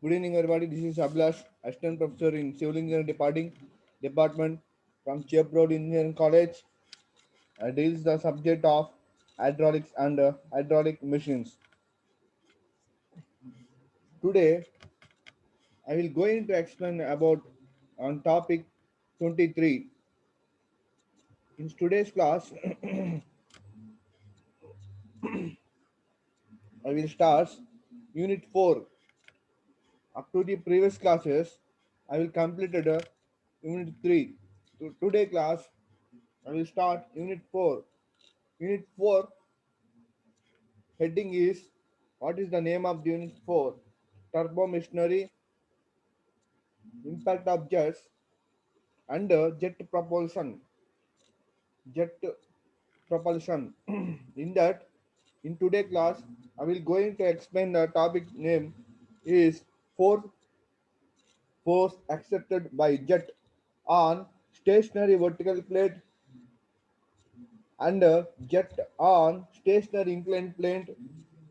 Good evening, everybody. This is Abhilash, Assistant Professor in Civil Engineering Department from Chep Road Engineering College. Deals the subject of hydraulics and hydraulic machines. Today, I will going to explain about on topic 23. In today's class, I will start Unit 4. Up to the previous classes, I will completed Unit 3. Today class, I will start Unit 4. Unit 4 heading is what is the name of the Unit 4? Turbo machinery, impact of jets, and jet propulsion. Jet propulsion. In that, in today class, I will going to explain the topic name is force force accepted by jet on stationary vertical plate and jet on stationary inclined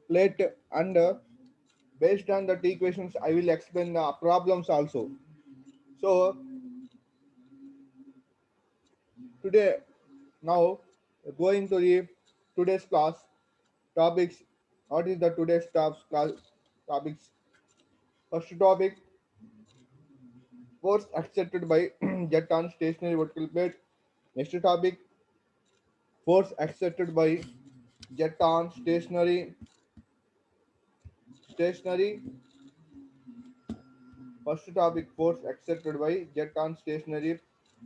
plate and based on that equations I will explain the problems also. So today now going to the today's class topics. What is the today's class topics? First topic, force accepted by jet on stationary vertical plate. Next topic, force accepted by jet on stationary. First topic, force accepted by jet on stationary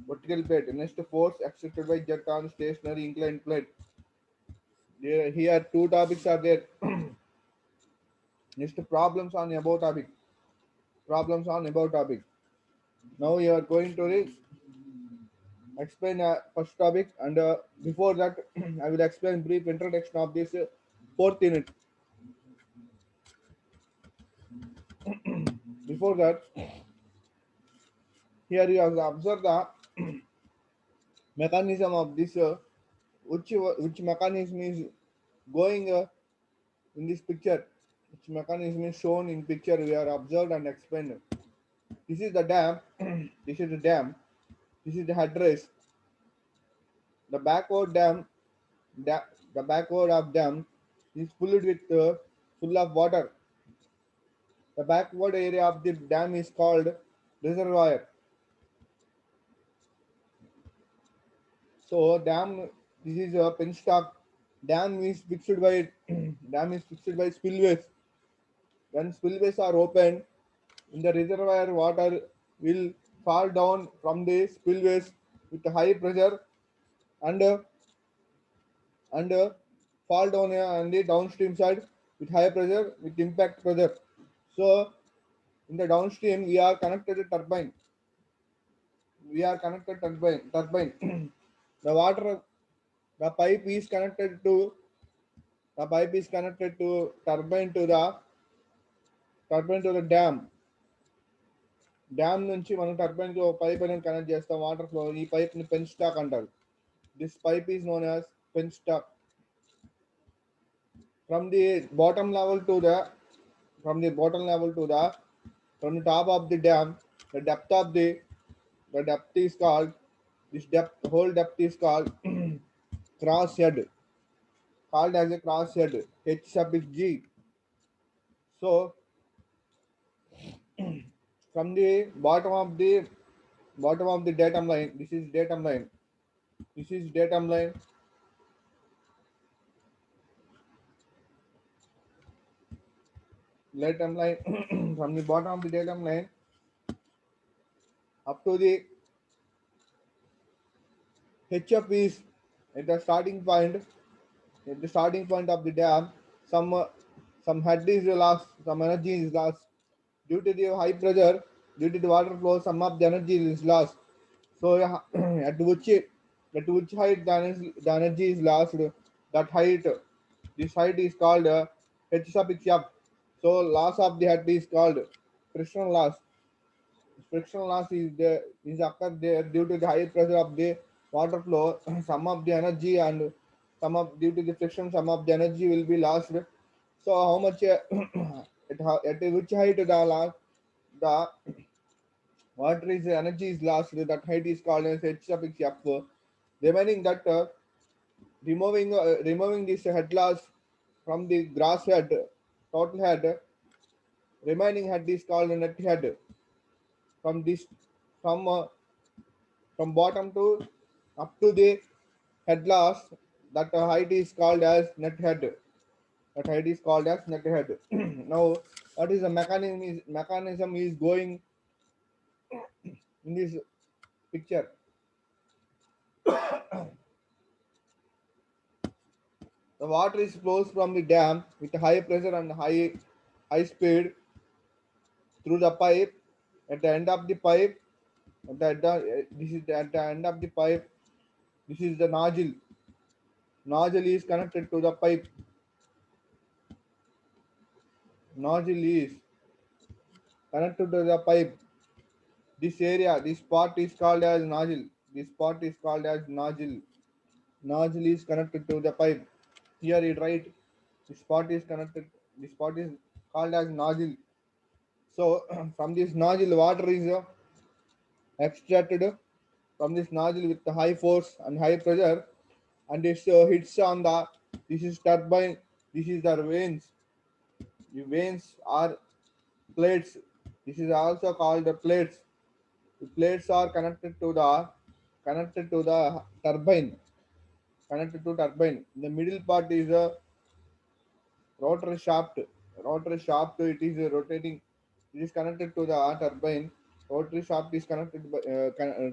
vertical plate. Next, force accepted by jet on stationary inclined plate. Here two topics are there. Next, problems on about topic. Now you are going to explain first topic, and before that I will explain brief introduction of this fourth unit. Before that, here you have observed the mechanism of this which mechanism is going in this picture, which mechanism is shown in picture we are observed and explained. This is the dam. This is the dam. This is the headrace. The backward the backward of dam is full of water. The backward area of the dam is called reservoir. So dam, this is a penstock. Dam is fixed by dam is fixed by spillways. When spillways are opened, in the reservoir water will fall down from the spillways with high pressure and and fall down on the downstream side with high pressure with impact pressure. So in the downstream we are connected to turbine. We are connected turbine. the water the pipe is connected to the pipe is connected to turbine to the dam. Dam నుంచి మనం turbine కి ఒక pipe అనేది connect చేస్తాం water flow ఈ pipe ని pen stock అంటారు. This pipe is known as pen stock. From the bottom level to the from the bottom level to the from the top of the dam, the depth of the depth is called this depth whole depth is called cross head, called as a cross head, H sub G. So from the bottom of the datum line, this is datum line, this is datum line. Datum line from the bottom of the datum line up to the HF is at the starting point. At the starting point of the dam, some head is lost, some energy is lost due to the high pressure, due to the water flow. Some of the energy is lost. So at which height the energy is lost, that height, this height is called H sub F. So loss of the head is called frictional loss. Frictional loss is occurred there due to the high pressure of the water flow. Some of the energy and some of due to the friction, some of the energy will be lost. So how much at which height the loss? the water is energy is lost. That height is called as H suffix F. Remaining that removing this head loss from the grass head, total head, remaining head is called net head. From this from bottom to up to the head loss, that height is called as net head. That height is called as net head. Now, what is the mechanism is going in this picture. The water is flows from the dam with high pressure and high speed through the pipe. At the end of the pipe, this is at the end of the pipe. This is the nozzle. Nozzle is connected to the pipe. Nozzle is connected to the pipe. This area, this part is called as nozzle. This part is called as nozzle. Nozzle is connected to the pipe. Here it write this part is connected. This part is called as nozzle. So from this nozzle, water is extracted from this nozzle with the high force and high pressure, and it hits on the. This is turbine. This is the vanes. The vanes are plates. This is also called the plates. The plates are connected to the turbine. Connected to turbine. The middle part is a rotor shaft. Rotor shaft. It is rotating. It is connected to the turbine. Rotary shaft is connected by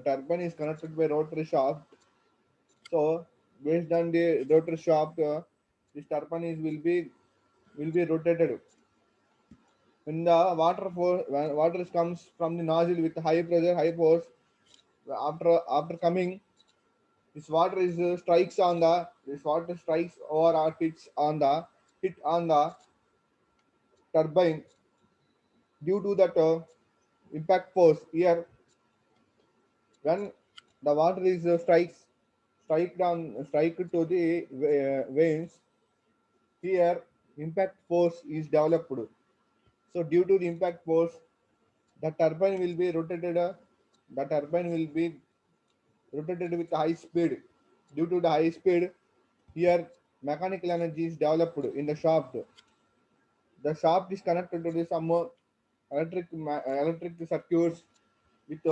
turbine is connected by rotary shaft. So based on the rotor shaft, this turbine is will be rotated. When the when water comes from the nozzle with high pressure, high force, after coming, this water strikes or hit on the turbine due to that impact force. Here, when the water is strike to the veins, here impact force is developed. So due to the impact force, the turbine will be rotated. The turbine will be rotated with high speed. Due to the high speed, here mechanical energy is developed in the shaft. The shaft is connected to the some electric circuits with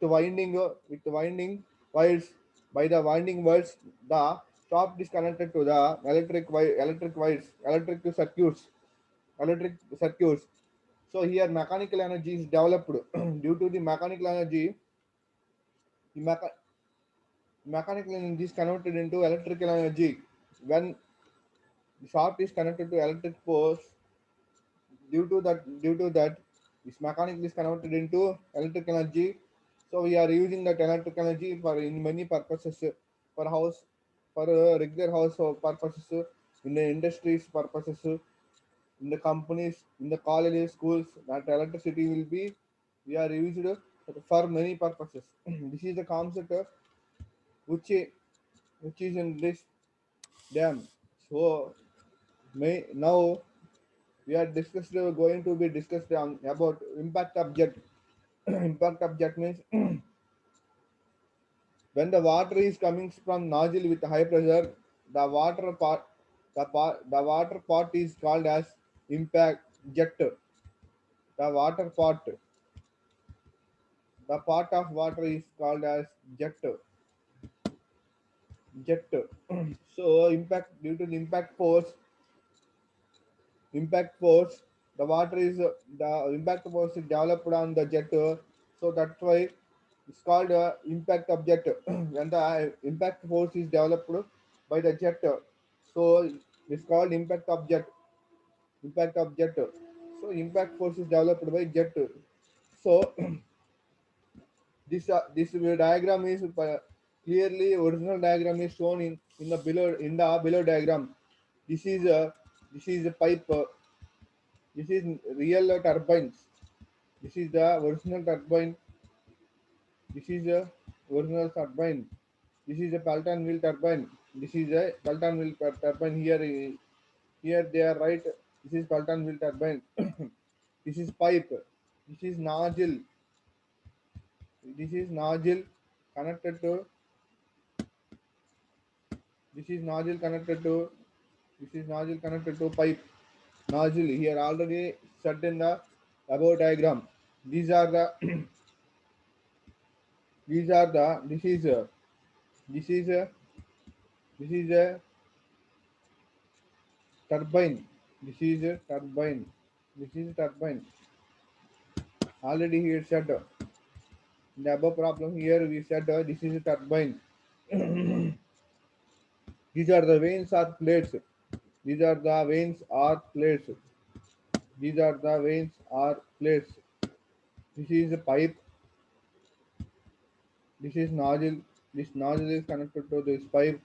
winding wires. By the winding wires, the shaft is connected to the electric wires, electric circuits. So here mechanical energy is developed. Due to the mechanical energy, the mechanical energy is converted into electrical energy. When the shaft is connected to electric force, due to that, this mechanical is converted into electric energy. So we are using that electric energy for in many purposes, for house, for regular household purposes, in the industries purposes, in the companies, in the colleges, schools. That electricity will be we are used for many purposes. This is the concept which which is in this dam. So now we are going to be discussed on about impact object. Impact object means when the water is coming from nozzle with high pressure, the water part is called as impact jet. The water part, the part of water is called as jet. Jet. So impact due to the impact force, the water is the impact force is developed on the jet. So that's why it's called impact object. When the impact force is developed by the jet, so it's called impact object. So impact force is developed by jet. So this diagram is clearly original diagram is shown in the below diagram. This is a pipe. This is real turbines. This is the original turbine. This is a original turbine. This is a Pelton wheel turbine. This is a Pelton wheel turbine. Here they are right. This is Pelton wheel turbine. This is pipe. This is nozzle. This is nozzle connected to. This is nozzle connected to. This is nozzle connected to pipe. Nozzle here already set in the above diagram. These are the. These are the. This is. This is. This is a turbine. This is a turbine. This is turbine. Already here said the above problem here we said this is a turbine. These are the vanes or plates. These are the vanes or plates. These are the vanes or plates. This is a pipe. This is nozzle. This nozzle is connected to this pipe.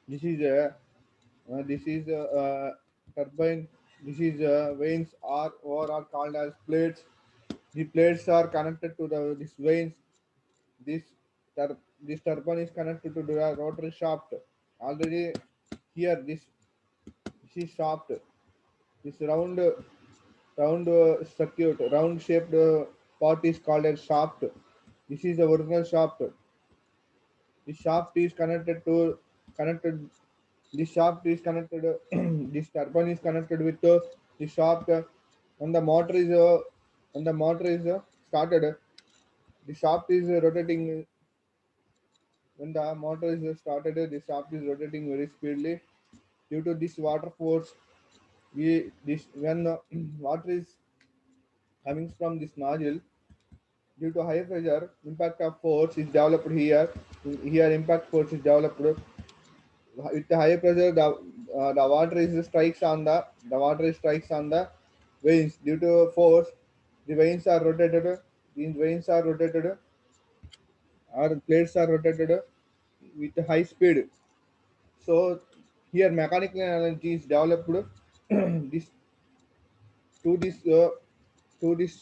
This is a turbine. This is vanes are or are called as plates. The plates are connected to the this vanes. This this turbine is connected to the rotary shaft. Already here this is shaft. This round circuit, round shaped part is called as shaft. This is the original shaft. The shaft is connected. This shaft is connected. This turbine is connected with the shaft. When the motor is started, the shaft is rotating. When the motor is started, the shaft is rotating very speedily. Due to this water force, we this when water is coming from this nozzle, due to high pressure, impact of force is developed here. Here, impact force is developed. With the high pressure, the water is strikes on the veins. Due to force, the veins are rotated. These veins are rotated, or plates are rotated with high speed. So here, mechanical energy is developed. this to this uh, to this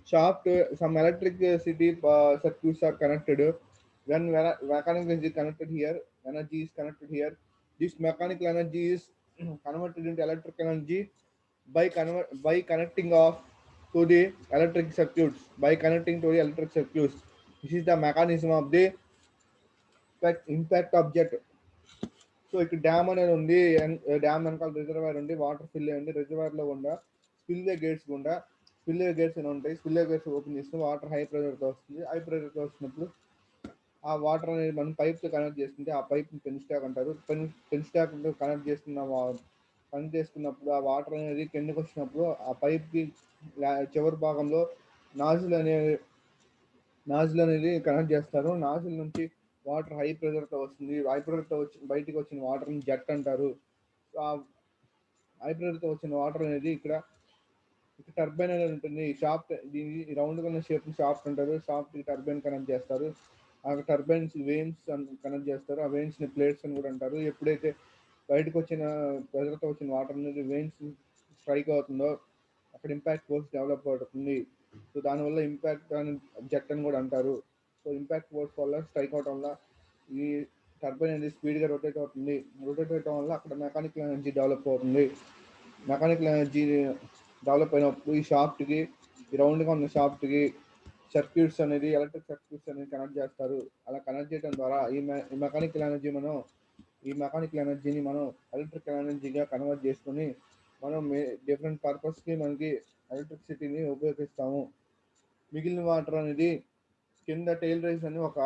shaft, some electricity circuits are connected. When mechanical energy connected here, energy is connected here. This mechanical energy is converted into electrical energy by connecting off to the electric circuits. By connecting to the electric circuits, this is the mechanism of the impact object. So ఇక్కడ dam అనేది ఉంది. Dam వెనకాల reservoir ఉంది, water fill అయ్యింది. Reservoir లో గుండా spillway gates అని ఉంటాయి. స్పిల్వే గేట్స్ ఓపెన్ చేస్తే వాటర్ హై ప్రెషర్ తో వస్తుంది. హై ప్రెషర్ తో వచ్చినప్పుడు ఆ వాటర్ అనేది మనం పైప్ తో కనెక్ట్ చేస్తుంటే ఆ పైప్ పెన్ స్టాక్ అంటారు. పెన్ స్టాక్ కనెక్ట్ చేసుకున్నప్పుడు ఆ వాటర్ అనేది కిందకి వచ్చినప్పుడు ఆ పైప్ కి చివరి భాగంలో నాజిల్ అనేది కనెక్ట్ చేస్తారు. నాజిల్ నుంచి వాటర్ హై ప్రెషర్ తో వస్తుంది. హై ప్రెషర్ తో వచ్చి బయటికి వచ్చిన వాటర్ ని జెట్ అంటారు. ఆ హై ప్రెషర్ తో వచ్చిన వాటర్ అనేది ఇక్కడ టర్బైన్ అనేది ఉంటుంది. షాఫ్ట్ దీని రౌండ్ గా ఉన్న షేప్ షాఫ్ట్ అంటారు. షాఫ్ట్ కి టర్బైన్ కనెక్ట్ చేస్తారు. ఆ టర్బైన్స్ వెయిన్స్ కనెక్ట్ చేస్తారు. ఆ వెయిన్స్ ని ప్లేట్స్ అని కూడా అంటారు. ఎప్పుడైతే బయటకు వచ్చిన ప్రెషర్ తో వచ్చిన వాటర్ అనేది వెయిన్స్ స్ట్రైక్ అవుతుందో అక్కడ ఇంపాక్ట్ ఫోర్స్ డెవలప్ అవుతుంది. సో దానివల్ల ఇంపాక్ట్ అని జెట్ అని కూడా అంటారు. సో ఇంపాక్ట్ ఫోర్స్ వల్ల స్ట్రైక్ అవడం వల్ల ఈ టర్బైన్ అనేది స్పీడ్గా రొటేట్ అవుతుంది. రొటేట్ అవడం వల్ల అక్కడ మెకానికల్ ఎనర్జీ డెవలప్ అవుతుంది. మెకానికల్ ఎనర్జీ డెవలప్ అయినప్పుడు ఈ షాఫ్ట్కి, ఈ రౌండ్గా ఉన్న షాఫ్ట్కి సర్క్యూట్స్ అనేది ఎలక్ట్రిక్ సర్క్యూట్స్ అనేది కనెక్ట్ చేస్తారు. అలా కనెక్ట్ చేయడం ద్వారా ఈ మెకానికల్ ఎనర్జీని మనం ఎలక్ట్రికల్ ఎనర్జీగా కన్వర్ట్ చేసుకుని మనం డిఫరెంట్ పర్పస్కి మనకి ఎలక్ట్రిసిటీని ఉపయోగిస్తాము. మిగిలిన వాటర్ అనేది కింద టైల్ రైస్ అని ఒక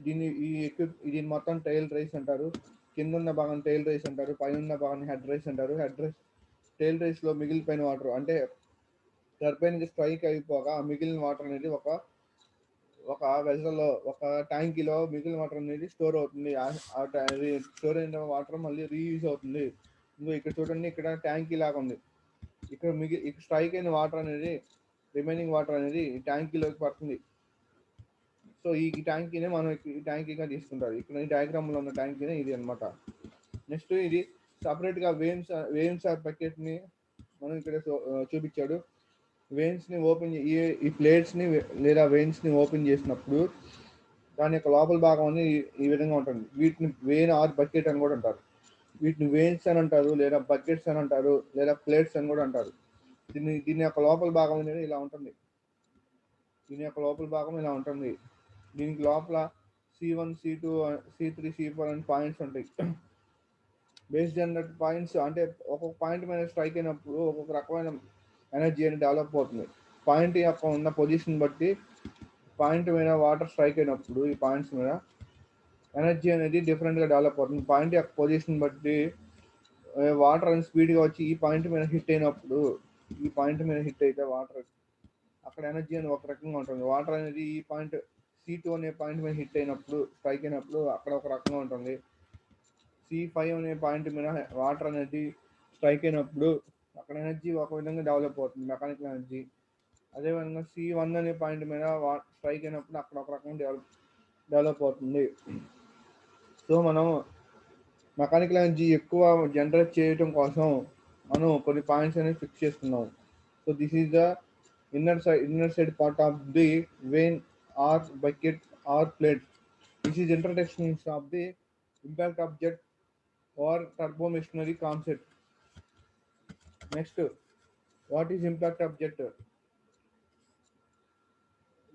దీన్ని మొత్తం టైల్ రైస్ అంటారు. కింద ఉన్న భాగం టైల్ రైస్ అంటారు. పైన ఉన్న భాగాన్ని హెడ్ రైస్ అంటారు. టైల్ రైస్ లో మిగిలిపోయిన వాటర్ అంటే టర్బైన్ కి స్ట్రైక్ అయిపోగా మిగిలిన వాటర్ అనేది ఒక వెజల్లో, ఒక ట్యాంకీలో మిగిలిన వాటర్ అనేది స్టోర్ అవుతుంది. స్టోర్ అయిన వాటర్ మళ్ళీ రీయూజ్ అవుతుంది. ఇంకో ఇక్కడ చూడండి, ఇక్కడ ట్యాంకీ లాగా ఉంది. ఇక్కడ స్ట్రైక్ అయిన వాటర్ అనేది, రిమైనింగ్ వాటర్ అనేది ట్యాంకీలోకి పడుతుంది. సో ఈ ట్యాంకీనే మనం ఈ ట్యాంకీగా తీసుకుంటారు. ఇక్కడ ఈ డయాగ్రామ్ లో ఉన్న ట్యాంకీనే ఇది అనమాట. నెక్స్ట్ ఇది సపరేట్ గా వేవ్స్ ఆర్ బకెట్ ని మనం ఇక్కడ చూపించాడు. వెయిన్స్ ని ఓపెన్ ఈ ప్లేట్స్ ని లేదా వెయిన్స్ ని ఓపెన్ చేసినప్పుడు దాని యొక్క లోపల భాగం అనేది ఈ విధంగా ఉంటుంది. వీటిని వెయిన్ ఆర్ బకెట్ అని కూడా అంటారు. వీటిని వెయిన్స్ అని అంటారు, లేదా బకెట్స్ అని అంటారు, లేదా ప్లేట్స్ అని కూడా అంటారు. దీని యొక్క లోపల భాగం అనేది ఇలా ఉంటుంది. దీని యొక్క లోపల భాగం ఇలా ఉంటుంది. దీనికి లోపల C1, C2, C3, C4 అని పాయింట్స్ ఉంటాయి. బేస్డ్ ఆన్ దట్ పాయింట్స్, అంటే ఒక్కొక్క పాయింట్ మీద స్ట్రైక్ అయినప్పుడు ఒక్కొక్క రకమైన ఎనర్జీ అనేది డెవలప్ అవుతుంది. పాయింట్ యొక్క ఉన్న పొజిషన్ బట్టి పాయింట్ మీద వాటర్ స్ట్రైక్ అయినప్పుడు ఈ పాయింట్స్ మీద ఎనర్జీ అనేది డిఫరెంట్గా డెవలప్ అవుతుంది. పాయింట్ యొక్క పొజిషన్ బట్టి వాటర్ అనేది స్పీడ్గా వచ్చి ఈ పాయింట్ మీద హిట్ అయినప్పుడు, ఈ పాయింట్ మీద హిట్ అయితే వాటర్ అక్కడ ఎనర్జీ అనేది ఒక రకంగా ఉంటుంది. వాటర్ అనేది ఈ పాయింట్ C2 అనే పాయింట్ మీద హిట్ అయినప్పుడు, స్ట్రైక్ అయినప్పుడు అక్కడ ఒక రకంగా ఉంటుంది. C5 అనే పాయింట్ మీద వాటర్ అనేది స్ట్రైక్ అయినప్పుడు అక్కడ ఎనర్జీ ఒక విధంగా డెవలప్ అవుతుంది, మెకానికల్ ఎనర్జీ. అదేవిధంగా C1 అనే పాయింట్ మీద స్ట్రైక్ అయినప్పుడు అక్కడ ఒక రకంగా డెవలప్ అవుతుంది. సో మనం మెకానికల్ ఎనర్జీ ఎక్కువ జనరేట్ చేయడం కోసం మనం కొన్ని పాయింట్స్ అనేవి ఫిక్స్ చేసుకున్నాం. So this is the inner side part of the vein or bucket or plate. This is introductions of the impact object or turbomachinery concept. Next, what is impact object?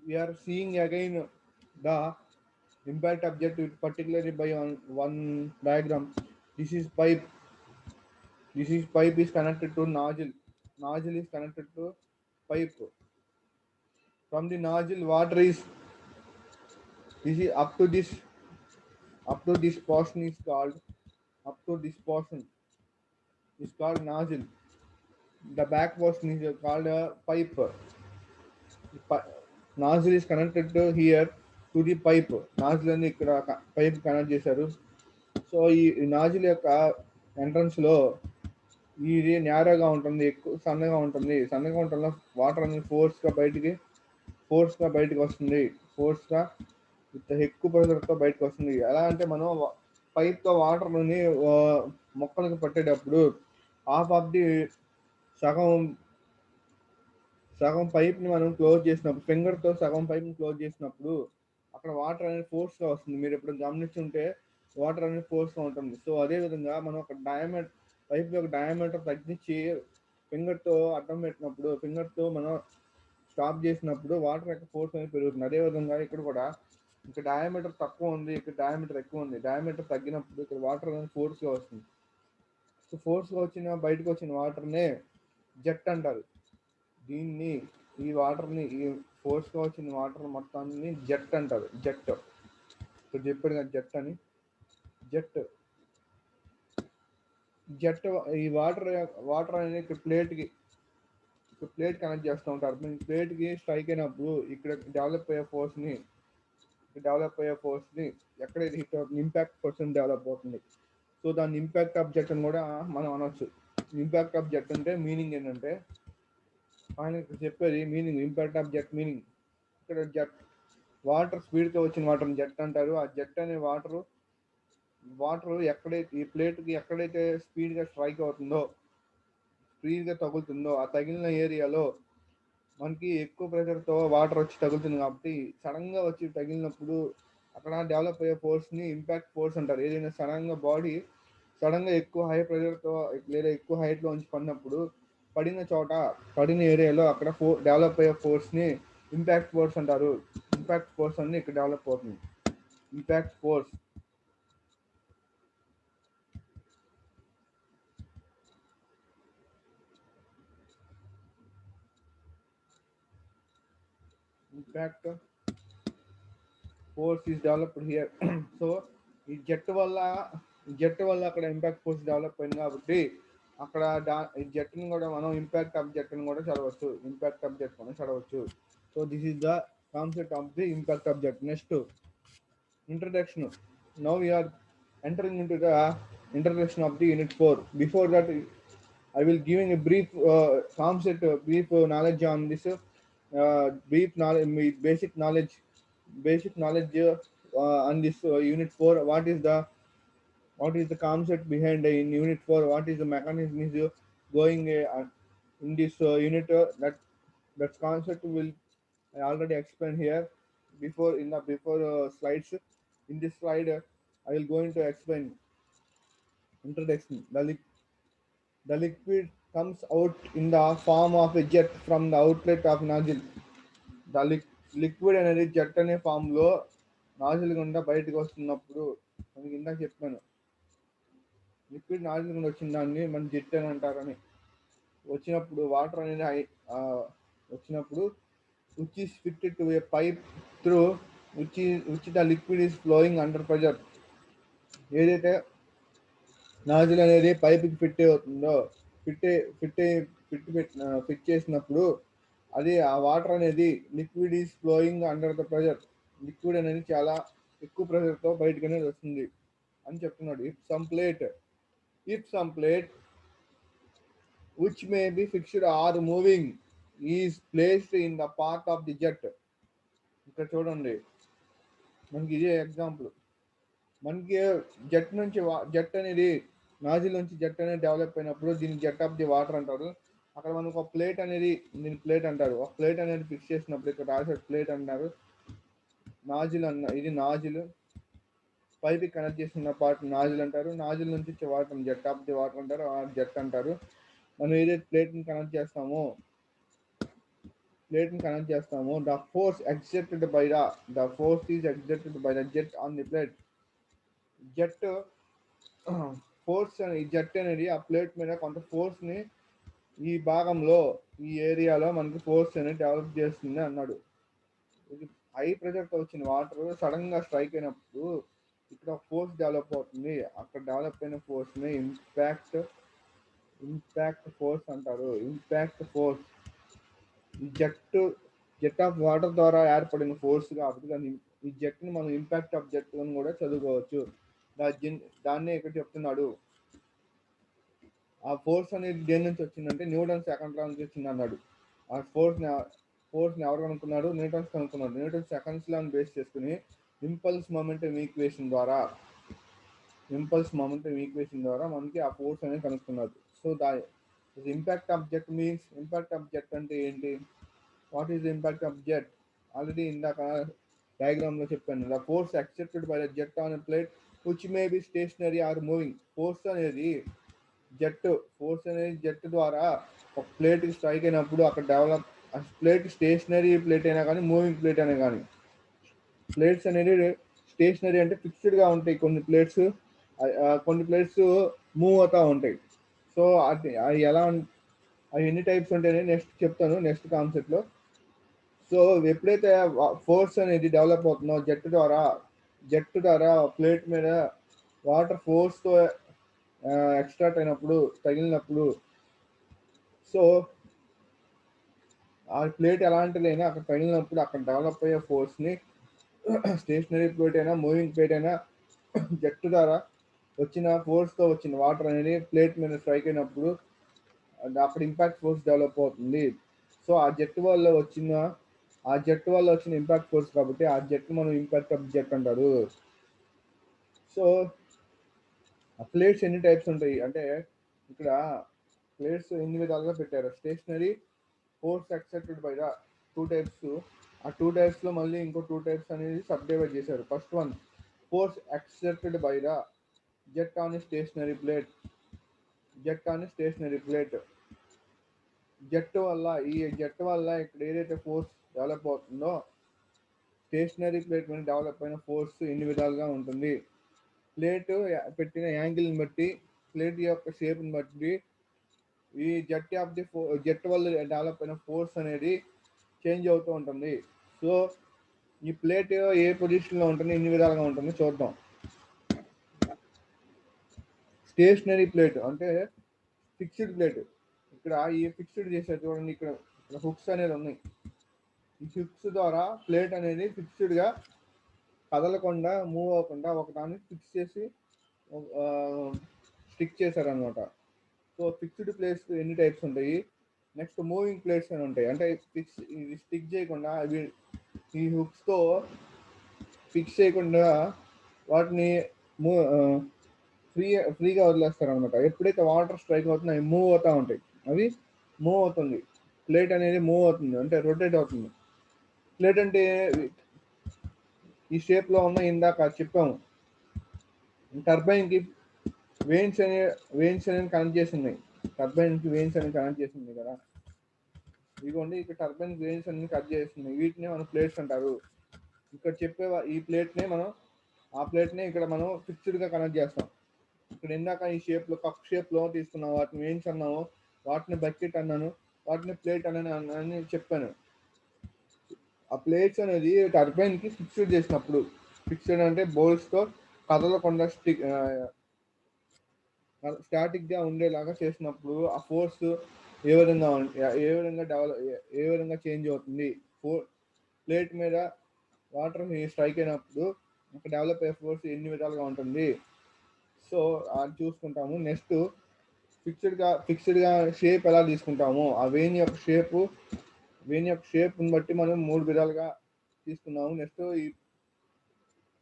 We are seeing again the impact object, particularly by one diagram. This is pipe. This is pipe is connected to nozzle. Nozzle is connected to pipe. From the nozzle, water is this is up to this portion is called nozzle. The back portion is called a pipe. Nozzle is connected to here to the pipe. Nozzle అని ఇక్కడ pipe connect చేశారు. So ఈ nozzle యొక్క entrance లో ఇది నేరోగా ఉంటుంది, ఎక్కువ సన్నగా ఉంటుంది. సన్నగా ఉండటంలో వాటర్ అనేది ఫోర్స్గా బయటికి వస్తుంది. ఫోర్స్గా ఎక్కువ ప్రెషర్తో బయటకు వస్తుంది. ఎలా అంటే మనం పైప్తో వాటర్ని మొక్కలకు పట్టేటప్పుడు హాఫ్ ఆఫ్ ది సగం పైప్ని మనం క్లోజ్ చేసినప్పుడు, ఫింగర్తో సగం పైప్ని క్లోజ్ చేసినప్పుడు అక్కడ వాటర్ అనేది ఫోర్స్గా వస్తుంది. మీరు ఎప్పుడు గమనించుంటే వాటర్ అనేది ఫోర్స్గా ఉంటుంది. సో అదేవిధంగా మనం ఒక పైప్ యొక్క డయామీటర్ తగ్గించి ఫింగర్తో అడ్డం పెట్టినప్పుడు, ఫింగర్తో మనం స్టాప్ చేసినప్పుడు వాటర్ యొక్క ఫోర్స్ అనేది పెరుగుతుంది. అదేవిధంగా ఇక్కడ కూడా ఇక్కడ డయామీటర్ తక్కువ ఉంది, ఇక్కడ డయామీటర్ ఎక్కువ ఉంది. డయామీటర్ తగ్గినప్పుడు ఇక్కడ వాటర్ అనేది ఫోర్స్గా వస్తుంది. సో ఫోర్స్గా బయటకు వచ్చిన వాటర్నే జెట్ అంటారు. ఈ వాటర్ని, ఈ ఫోర్స్గా వచ్చిన వాటర్ మొత్తాన్ని జెట్ అంటారు. ఇప్పుడు చెప్పాడు కదా జెట్ అని. జెట్ ఈ వాటర్ అనేది ఇక్కడ ప్లేట్ కనెక్ట్ చేస్తూ ఉంటారు. మీ ప్లేట్కి స్ట్రైక్ అయినప్పుడు ఇక్కడ డెవలప్ అయ్యే ఫోర్స్ని ఎక్కడైతే హిట్ అవుతుంది, ఇంపాక్ట్ ఫోర్స్ డెవలప్ అవుతుంది. సో దాన్ని ఇంపాక్ట్ ఆఫ్ జెట్ అని కూడా మనం అనొచ్చు. ఇంపాక్ట్ ఆఫ్ జెట్ అంటే మీనింగ్ ఏంటంటే, ఆయన చెప్పేది meaning, impact of jet meaning. ఇక్కడ జెట్ వాటర్ స్పీడ్తో వచ్చిన వాటర్ని జెట్ అంటారు. ఆ జెట్ అనే వాటర్ ఎక్కడైతే ఈ ప్లేట్కి ఎక్కడైతే స్పీడ్గా స్ట్రైక్ అవుతుందో, స్పీడ్గా తగులుతుందో, ఆ తగిలిన ఏరియాలో మనకి ఎక్కువ ప్రెషర్తో వాటర్ వచ్చి తగులుతుంది. కాబట్టి సడన్గా వచ్చి తగిలినప్పుడు అక్కడ డెవలప్ అయ్యే ఫోర్స్ని ఇంపాక్ట్ ఫోర్స్ అంటారు. ఏదైనా సడన్గా ఎక్కువ హై ప్రెషర్తో లేదా ఎక్కువ హైట్లో ఉంచి పడినప్పుడు పడిన ఏరియాలో అక్కడ డెవలప్ అయ్యే ఫోర్స్ని ఇంపాక్ట్ ఫోర్స్ అంటారు. ఇంపాక్ట్ ఫోర్స్ అన్ని ఇక్కడ డెవలప్ అవుతుంది. Impact force is developed here. So ఈ జెట్ వల్ల అక్కడ ఇంపాక్ట్ ఫోర్స్ డెవలప్ అయింది. కాబట్టి అక్కడ ఈ జెట్ని కూడా మనం ఇంపాక్ట్ ఆఫ్ జెట్ అని కూడా చదవచ్చు. So this is the concept of the impact of jet. Next, introduction. Now we are entering into the introduction of the unit 4. Before that, I will giving a brief concept, brief knowledge on this, basic knowledge on this unit 4. What is the concept behind in unit 4? What is the mechanism is going in this unit? That concept will I already explained here before in the slides. In this slide, I will going to explain Introduction. The liquid comes out in the form of a jet from the outlet of nozzle. The liquid అనేది jet అనే form లో nozzle గుండా బయటకు వస్తున్నప్పుడు, మనకి ఇందాక చెప్పాను liquid nozzle గుండా వచ్చిన దాన్ని మనం జెట్ అని అంటారని. వచ్చినప్పుడు వాటర్ అనేది వచ్చినప్పుడు which is fitted to a pipe through which the liquid is flowing under pressure. ఏదైతే నాజిల్ అనేది పైప్కి ఫిట్ అవుతుందో ఫిట్ చేసినప్పుడు అది ఆ వాటర్ అనేది liquid is flowing under the pressure. Liquid అనేది చాలా ఎక్కువ ప్రెషర్తో బయటకు అనేది వస్తుంది అని చెప్తున్నాడు. If some plate which may be fixed or moving is placed in the path of the jet. ఇక్కడ చూడండి, మనకి ఇదే ఎగ్జాంపుల్. మనకి జెట్ అనేది నాజిల్ నుంచి జెట్ అనేది డెవలప్ అయినప్పుడు దీన్ని జెట్ ఆఫ్ ది వాటర్ అంటారు. అక్కడ మనకు ఒక ప్లేట్ అనేది, దీని ప్లేట్ అంటారు. ఒక ప్లేట్ అనేది ఫిక్స్ చేసినప్పుడు ఇక్కడ రాసే ప్లేట్ అంటారు. నాజిల్ ఇది నాజిల్, పైకి కనెక్ట్ చేసిన పార్ట్ నాజిల్ అంటారు. నాజిల్ నుంచి వచ్చే water jet of the water అంటారు, జెట్ అంటారు. మనం ఏదైతే ప్లేట్ని కనెక్ట్ చేస్తామో the force is exerted by the jet on the plate. Jet force ఈ జెట్ అనేది ఆ ప్లేట్ మీద కొంత ఫోర్స్ ని ఈ భాగంలో, ఈ ఏరియాలో మనకి ఫోర్స్ అనేది డెవలప్ చేస్తుంది అన్నాడు. ఇది హై ప్రెషర్తో వచ్చిన వాటర్ సడన్ గా స్ట్రైక్ అయినప్పుడు ఇక్కడ ఫోర్స్ డెవలప్ అవుతుంది. అక్కడ డెవలప్ అయిన ఫోర్స్ ని ఇంపాక్ట్ ఫోర్స్ అంటారు. ఇంపాక్ట్ ఫోర్స్ ఈ జెట్ ఆఫ్ వాటర్ ద్వారా ఏర్పడిన ఫోర్స్ కాబట్టి ఈ జెట్ ని మనం ఇంపాక్ట్ ఆఫ్ జెట్ అని కూడా చదువుకోవచ్చు. దాన్నే ఇక్కడ చెప్తున్నాడు. ఆ ఫోర్స్ అనేది దేని నుంచి వచ్చిందంటే న్యూటన్ సెకండ్ లా నుంచి వచ్చింది అన్నాడు. ఆ ఫోర్స్ ని ఎవరు కనుక్కున్నాడు? న్యూటన్స్ కనుక్కున్నాడు. న్యూటన్ సెకండ్స్ లా బేస్ చేసుకుని ఇంపల్స్ మొమెంటం ఈక్వేషన్ ద్వారా మనకి ఆ ఫోర్స్ అనేది కనుక్కున్నాడు. So impact of jet means, impact of jet అంటే ఏంటి? What is the impact of jet? Already ఇందాక డయాగ్రామ్ లో చెప్పాను. The force accepted by the jet on a plate which may be stationary or moving. Force అనేది jet ద్వారా ఒక plate strike అయినప్పుడు అక్కడ డెవలప్, ప్లేట్ స్టేషనరీ ప్లేట్ అయినా కానీ మూవింగ్ ప్లేట్ అయినా కానీ, ప్లేట్స్ అనేది స్టేషనరీ అంటే ఫిక్స్డ్ గా ఉంటాయి. కొన్ని ప్లేట్స్ మూవ్ అవుతూ ఉంటాయి. సో అది అవి ఎన్ని టైప్స్ ఉంటాయని నెక్స్ట్ చెప్తాను, నెక్స్ట్ కాన్సెప్ట్ లో. సో ఎప్పుడైతే ఫోర్స్ అనేది డెవలప్ అవుతుందో జెట్ ద్వారా ప్లేట్ మీద వాటర్ ఫోర్స్ తో ఎక్స్ట్రాక్ట్ అయినప్పుడు, తగిలినప్పుడు, సో ఆ ప్లేట్ ఎలాంటిదైనా అక్కడ తగిలినప్పుడు అక్కడ డెవలప్ అయ్యే ఫోర్స్ ని స్టేషనరీ ప్లేట్ అయినా మూవింగ్ ప్లేట్ అయినా జెట్ ద్వారా వచ్చిన ఫోర్స్ తో వచ్చిన వాటర్ అనేది ప్లేట్ మీద స్ట్రైక్ అయినప్పుడు అక్కడ ఇంపాక్ట్ ఫోర్స్ డెవలప్ అవుతుంది. సో ఆ జెట్ వల్ల వచ్చిన ఇంపాక్ట్ ఫోర్స్ కాబట్టి ఆ జెట్ మనం ఇంపాక్ట్ ఆఫ్ జెట్ అంటారు. సో ఆ ప్లేట్స్ ఎన్ని టైప్స్ ఉంటాయి అంటే ఇక్కడ ప్లేట్స్ ఎన్ని విధాలుగా పెట్టారు. Stationary, force accepted by the 2 types. ఆ 2 టైప్స్ లో మళ్ళీ ఇంకో 2 టైప్స్ అనేది సబ్ డివైడ్ చేశారు. First one, force accepted by the jet on stationary plate. Jet వల్ల ఇక్కడ ఏదైతే ఫోర్స్ డెవలప్ అవుతుందో స్టేషనరీ ప్లేట్ మీద డెవలప్ అయిన ఫోర్స్ ఎన్ని విధాలుగా ఉంటుంది. ప్లేట్ పెట్టిన యాంగిల్ని బట్టి, ప్లేట్ యొక్క షేప్ని బట్టి ఈ జెట్ వల్ల డెవలప్ అయిన ఫోర్స్ అనేది చేంజ్ అవుతూ ఉంటుంది. సో ఈ ప్లేట్ ఏ పొజిషన్ లో ఉంటుంది, ఎన్ని విధాలుగా ఉంటుంది చూద్దాం. స్టేషనరీ ప్లేట్ అంటే ఫిక్స్డ్ ప్లేట్. ఇక్కడ ఈ ఫిక్స్డ్ చేసే చూడండి, ఇక్కడ హుక్స్ అనేది ఉన్నాయి. ఈ హుక్స్ ద్వారా ప్లేట్ అనేది ఫిక్స్డ్ గా కదలకుండా, మూవ్ అవ్వకుండా ఒకదాన్ని ఫిక్స్ చేసి స్టిక్ చేశారనమాట. సో ఫిక్స్డ్ ప్లేట్స్ ఎన్ని టైప్స్ ఉంటాయి. నెక్స్ట్ మూవింగ్ ప్లేట్స్ అని ఉంటాయి. అంటే ఇది స్టిక్ చేయకుండా, ఈ హుక్స్ తో ఫిక్స్ చేయకుండా వాటిని ఫ్రీగా వదిలేస్తారు అనమాట. ఎప్పుడైతే వాటర్ స్ట్రైక్ అవుతుందో అవి మూవ్ అవుతూ ఉంటాయి. మూవ్ అవుతుంది, ప్లేట్ అనేది మూవ్ అవుతుంది అంటే రొటేట్ అవుతుంది. ప్లేట్ అంటే ఈ షేప్ లో ఉన్న ఇందాక చెప్పాము, టర్బైన్ కి వెయిన్స్ అనే వెయిన్స్ అనేది కనెక్ట్ చేసి ఉన్నాయి, టర్బైన్కి వెయిన్స్ అనేది కనెక్ట్ చేసి ఉంది కదా. ఇదిగోండి ఇక్కడ టర్బైన్ వెయిన్స్ అన్ని కట్ చేస్తున్నాయి, వీటిని మనం ప్లేట్స్ అంటారు. ఇక్కడ చెప్పే ఈ ప్లేట్నే మనం ఆ ప్లేట్నే ఇక్కడ మనం ఫిక్స్డ్గా కనెక్ట్ చేస్తాం. ఇక్కడ ఇందాక ఈ షేప్లో కప్ షేప్లో తీసుకున్నాం, వాటిని వెయిన్స్ అన్నాము, వాటిని బకెట్ అన్నాను, వాటిని ప్లేట్ అని చెప్పాను. ఆ ప్లేట్స్ అనేది టర్బైన్కి ఫిక్స్డ్ చేసినప్పుడు, ఫిక్స్డ్ అంటే బౌల్స్తో కదలకుండా స్టాటిక్గా ఉండేలాగా చేసినప్పుడు ఆ ఫోర్స్ ఏ విధంగా చేంజ్ అవుతుంది, ప్లేట్ మీద వాటర్ స్ట్రైక్ అయినప్పుడు అక్కడ డెవలప్ అయ్యే ఫోర్స్ ఎన్ని విధాలుగా ఉంటుంది, సో అది చూసుకుంటాము. నెక్స్ట్ ఫిక్స్డ్గా షేప్ ఎలా తీసుకుంటాము, ఆ వెయిన్ యొక్క షేప్ని బట్టి మనం 3 విధాలుగా తీసుకున్నాము. నెక్స్ట్ ఈ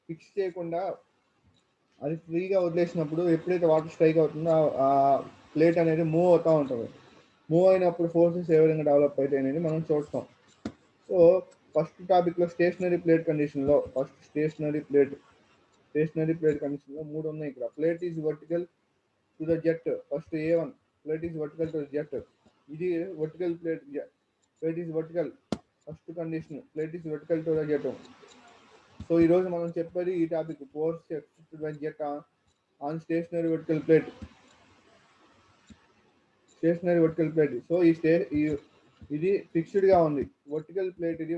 ఫిక్స్ చేయకుండా అది ఫ్రీగా వదిలేసినప్పుడు ఎప్పుడైతే వాటర్ స్ట్రైక్ అవుతుందో ఆ ప్లేట్ అనేది మూవ్ అవుతూ ఉంటుంది. మూవ్ అయినప్పుడు ఫోర్సెస్ ఏ విధంగా డెవలప్ అవుతాయి అనేది మనం చూస్తాం. సో ఫస్ట్ టాపిక్లో స్టేషనరీ ప్లేట్ కండిషన్లో స్టేషనరీ ప్లేట్ కండిషన్లో 3 ఉన్నాయి. ఇక్కడ plate is vertical to the jet. First A1 plate is vertical to the jet. ఇది vertical plate is vertical. First condition plate is vertical to the jet. So ఈరోజు మనం చెప్పేది ఈ topic, force exerted by jet on stationary vertical plate. So ఇది ఫిక్స్డ్గా ఉంది vertical plate. ఇది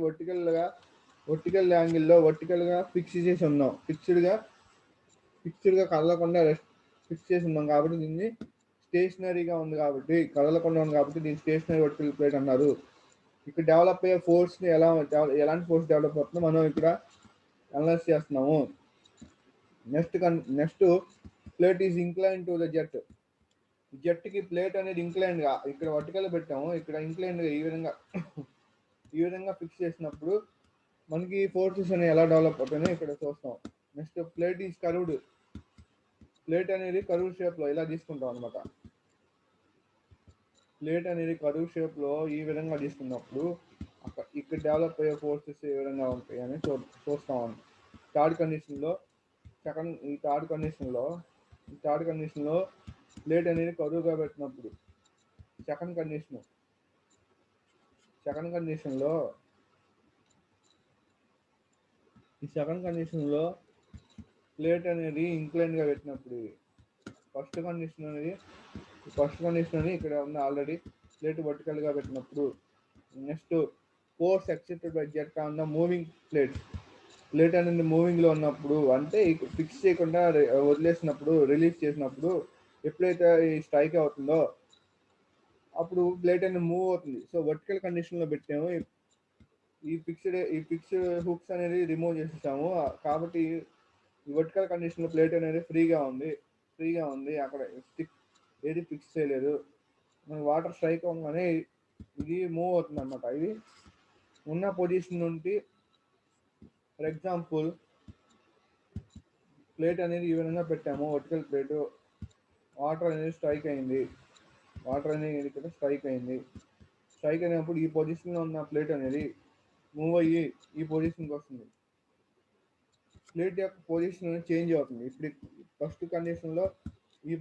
vertical యాంగిల్లో వర్టికల్గా ఫిక్స్ చేసి ఉన్నాం, ఫిక్స్డ్గా కదలకుండా ఫిక్స్ చేసి ఉన్నాం కాబట్టి దీన్ని స్టేషనరీగా ఉంది కాబట్టి కదలకుండా ఉంది కాబట్టి దీన్ని స్టేషనరీ వర్టికల్ ప్లేట్ అన్నారు. ఇక్కడ డెవలప్ అయ్యే ఫోర్స్ని ఎలాంటి ఫోర్స్ డెవలప్ అవుతుందో మనం ఇక్కడ అనలైజ్ చేస్తున్నాము. Next plate is incline to the జెట్కి ప్లేట్ అనేది ఇంక్లైన్గా ఇక్కడ వర్టికల్ పెట్టాము, ఇక్కడ ఇంక్లైన్గా ఈ విధంగా ఫిక్స్ చేసినప్పుడు మనకి ఫోర్సెస్ అనేవి ఎలా డెవలప్ అవుతాయో ఇక్కడ చూస్తాం. Next plate is curved. Plate అనేది కర్వ్ షేప్లో ఇలా తీసుకుంటాం అనమాట. ప్లేట్ అనేది కర్వ్ షేప్లో ఈ విధంగా తీసుకున్నప్పుడు ఇక్కడ డెవలప్ అయ్యే ఫోర్సెస్ ఏ విధంగా ఉంటాయి అని చూస్తాం. థర్డ్ కండిషన్లో ప్లేట్ అనేది కరువుగా పెట్టినప్పుడు, సెకండ్ కండిషన్లో ప్లేట్ అనేది ఇంక్లైన్గా పెట్టినప్పుడు, ఫస్ట్ కండిషన్ అనేది ఇక్కడ ఉంది ఆల్రెడీ, ప్లేట్ వర్టికల్గా పెట్టినప్పుడు. Next force accepted by jet on the moving plate అనేది మూవింగ్లో ఉన్నప్పుడు, అంటే ఫిక్స్ చేయకుండా వదిలేసినప్పుడు, రిలీజ్ చేసినప్పుడు ఎప్పుడైతే ఈ స్ట్రైక్ అవుతుందో అప్పుడు ప్లేట్ అనేది మూవ్ అవుతుంది. సో వర్టికల్ కండిషన్లో పెట్టాము, ఈ ఫిక్స్డ్ హుక్స్ అనేది రిమూవ్ చేసేసాము కాబట్టి ఈ వర్టికల్ కండిషన్లో ప్లేట్ అనేది ఫ్రీగా ఉంది, అక్కడ ఏది ఫిక్స్ చేయలేదు. మనకి వాటర్ స్ట్రైక్ అవ్వగానే ఇది మూవ్ అవుతుంది అనమాట. ఇది ఉన్న పొజిషన్ నుండి, ఫర్ ఎగ్జాంపుల్ ప్లేట్ అనేది ఈ విధంగా పెట్టాము, వర్టికల్ ప్లేట్, వాటర్ అనేది స్ట్రైక్ అయింది, స్ట్రైక్ అయినప్పుడు ఈ పొజిషన్లో ఉన్న ప్లేట్ అనేది మూవ్ అయ్యి ఈ పొజిషన్కి వస్తుంది. ప్లేట్ యొక్క పొజిషన్ అనేది చేంజ్ అవుతుంది. ఇప్పుడు ఫస్ట్ కండిషన్లో ఈ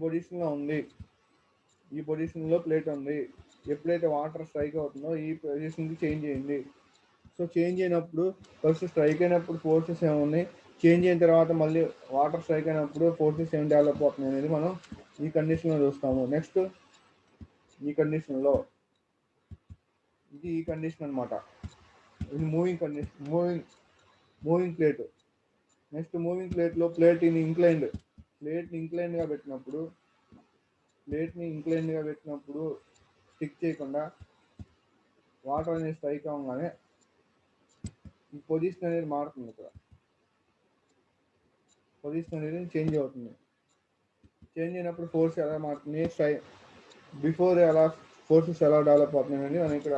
పొజిషన్లో ప్లేట్ ఉంది, ఎప్పుడైతే వాటర్ స్ట్రైక్ అవుతుందో ఈ పొజిషన్కి చేంజ్ అయింది. సో చేంజ్ అయినప్పుడు ఫస్ట్ స్ట్రైక్ అయినప్పుడు ఫోర్సెస్ ఏమున్నాయి, చేంజ్ అయిన తర్వాత మళ్ళీ వాటర్ స్ట్రైక్ అయినప్పుడు ఫోర్సెస్ ఏం డెవలప్ అవుతుంది అనేది మనం ఈ కండిషన్లో చూస్తాము. నెక్స్ట్ ఈ కండిషన్లో ఈ కండిషన్ అనమాట, ఇది మూవింగ్ ప్లేట్. నెక్స్ట్ మూవింగ్ ప్లేట్లో ప్లేట్ని ఇంక్లైన్డ్గా పెట్టినప్పుడు స్టిక్ చేయకుండా వాటర్ అనేది స్ట్రైక్ అవ్వగానే ఈ పొజిషన్ అనేది మారుతుంది. ఇక్కడ పొజిషన్ అనేది చేంజ్ అవుతుంది. చేంజ్ అయినప్పుడు ఫోర్స్ ఎలా మారుతుంది, బిఫోర్ ఎలా ఫోర్సెస్ ఎలా డెవలప్ అవుతున్నాయని మనం ఇక్కడ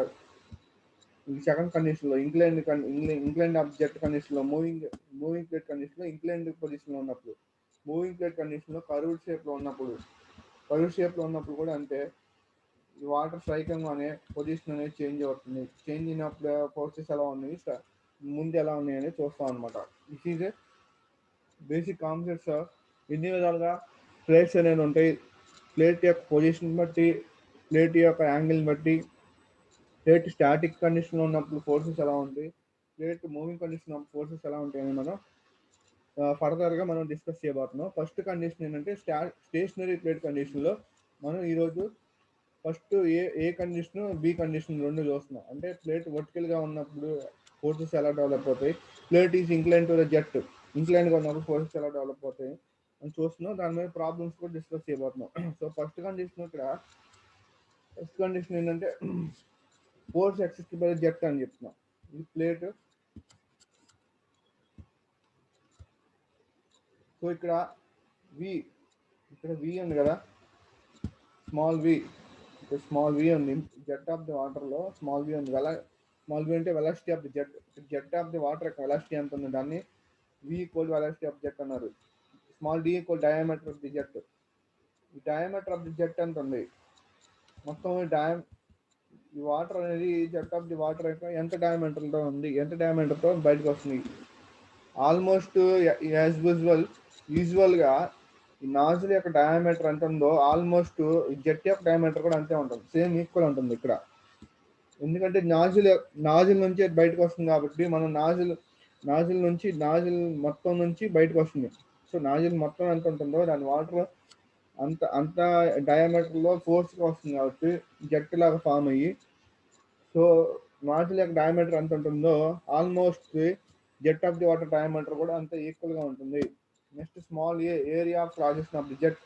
సెకండ్ కండిషన్లో ఇంక్లైన్డ్ ఆబ్జెక్ట్ కండిషన్లో మూవింగ్ ప్లేట్ కండిషన్లో ఇంక్లైన్డ్ పొజిషన్లో ఉన్నప్పుడు, మూవింగ్ ప్లేట్ కండిషన్లో కర్వ్డ్ షేప్లో ఉన్నప్పుడు కూడా అంతే, ఈ వాటర్ స్ట్రైక్ అనే పొజిషన్ అనేది చేంజ్ అవుతుంది. చేంజ్ అయినప్పుడు ఫోర్సెస్ ఎలా ఉన్నాయి, ముందు ఎలా ఉన్నాయి అనేది చూస్తాం అనమాట. దిస్ ఈజ్ బేసిక్ కాన్సెప్ట్స్ ఎన్ని విధాలుగా ప్లేట్స్ అనేవి ఉంటాయి. ప్లేట్ యొక్క పొజిషన్ బట్టి, ప్లేట్ యొక్క యాంగిల్ బట్టి, ప్లేట్ స్టాటిక్ కండిషన్లో ఉన్నప్పుడు ఫోర్సెస్ ఎలా ఉంటాయి, ప్లేట్ మూవింగ్ కండిషన్ ఉన్నప్పుడు ఫోర్సెస్ ఎలా ఉంటాయని మనం ఫర్దర్గా మనం డిస్కస్ చేయబోతున్నాం. ఫస్ట్ కండిషన్ ఏంటంటే స్టేషనరీ ప్లేట్ కండిషన్లో మనం ఈరోజు ఫస్ట్ ఏ కండిషన్, బి కండిషన్ రెండు చూస్తున్నాం. అంటే ప్లేట్ వర్టికల్గా ఉన్నప్పుడు ఫోర్సెస్ ఎలా డెవలప్ అవుతాయి, plate is incline to the jet, ఇంక్లైన్గా ఉన్నప్పుడు ఫోర్సెస్ ఎలా డెవలప్ అవుతాయి అని చూస్తున్నాం. దాని మీద ప్రాబ్లమ్స్ కూడా డిస్కస్ చేయబోతున్నాం. సో ఫస్ట్ కండిషన్ ఏంటంటే ఫోర్స్ ఎక్సిస్టెడ్ బై జెట్ అని చెప్తున్నాం. ఈ ప్లేట్, సో ఇక్కడ వి ఉంది కదా, స్మాల్ వి ఉంది. జెట్ ఆఫ్ ది వాటర్లో స్మాల్ వి ఉంది. స్మాల్ వి అంటే velocity of the jet of the water యొక్క వెలాసిటీ ఎంత ఉంది, దాన్ని V equal velocity of jet అన్నారు. Small D equal diameter of the jet. ఈ డయామీటర్ ఆఫ్ ది జెట్ ఎంత ఉంది, మొత్తం ఈ వాటర్ అనేది జెట్ ఆఫ్ ది వాటర్ యొక్క ఎంత డయామీటర్తో ఉంది, ఎంత డయామీటర్తో బయటకు వస్తుంది. ఆల్మోస్ట్ యూజువల్గా ఈ నాజిల్ యొక్క డయామీటర్ ఎంత ఉందో ఆల్మోస్ట్ జెట్ యొక్క డయామీటర్ కూడా అంతే ఉంటుంది, సేమ్ ఈక్వల్ ఉంటుంది ఇక్కడ. ఎందుకంటే నాజిల్ నుంచి బయటకు వస్తుంది కాబట్టి మనం నాజిల్ మొత్తం నుంచి బయటకు వస్తుంది. సో నాజిల్ మొత్తం ఎంత ఉంటుందో దాని వాటర్ అంత డయామీటర్లో ఫోర్స్గా వస్తుంది కాబట్టి జెట్ లాగా ఫామ్ అయ్యి, సో నాజిల్ యొక్క డయామీటర్ ఎంత ఉంటుందో almost jet of the water diameter కూడా అంత ఈక్వల్గా ఉంటుంది. Next small area of projection of the jet.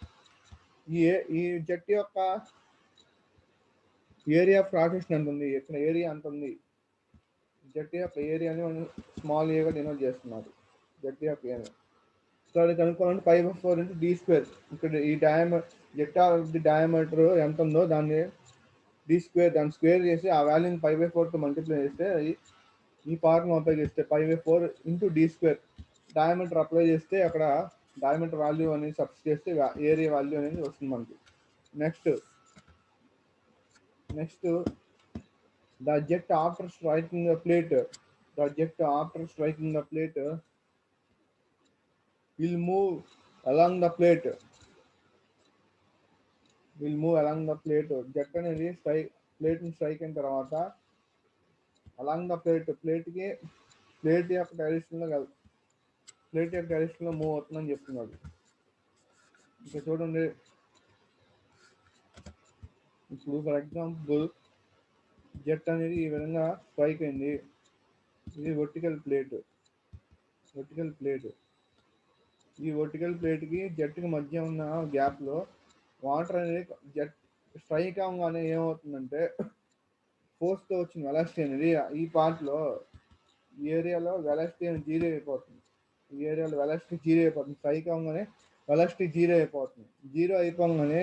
ఈ జెట్ యొక్క ఏరియా ఆఫ్ ప్రాజెక్షన్ ఎంత ఉంది, ఇక్కడ ఏరియా ఎంత ఉంది, జెట్ యొక్క ఏరియాని మనం స్మాల్ ఏగా డినోట్ చేస్తున్నారు. జెట్ యొక్క ఏరియా సో అది కనుక్కోవాలంటే 5/4 × d². ఇక్కడ ఈ జెట్ ఆఫ్ ది డయామీటర్ ఎంత ఉందో దాన్ని d², దాన్ని స్క్వేర్ చేసి ఆ వాల్యూని 5/4తో మల్టిప్లై చేస్తే ఈ ఫార్ములా ఉపయోగిస్తే 5/4 × d². డయామీటర్ అప్లై చేస్తే అక్కడ డయామీటర్ వాల్యూ అనేది సబ్స్టిట్యూట్ చేస్తే ఏరియా వాల్యూ అనేది వస్తుంది మనకి. Next the jet after striking the plate will move along the plate. Jet అనేది ప్లేట్ ని స్ట్రైక్ అయిన తర్వాత అలాంగ్ ద ప్లేట్ యొక్క డైరెక్షన్ లో మూవ్ అవుతుందని చెప్తున్నాడు. ఇంకా చూడండి, ఇప్పుడు ఫర్ ఎగ్జాంపుల్ జెట్ అనేది ఈ విధంగా స్ట్రైక్ అయింది. ఇది వర్టికల్ ప్లేట్. ఈ వర్టికల్ ప్లేట్కి జెట్కి మధ్య ఉన్న గ్యాప్లో వాటర్ అనేది జెట్ స్ట్రైక్ అవ్వగానే ఏమవుతుందంటే ఫోర్స్తో వచ్చిన వెలాసిటీ అనేది ఈ పార్ట్లో ఈ ఏరియాలో వెలాసిటీ అనేది జీరో అయిపోతుంది. స్ట్రైక్ అవ్వగానే వెలాసిటీ జీరో అయిపోగానే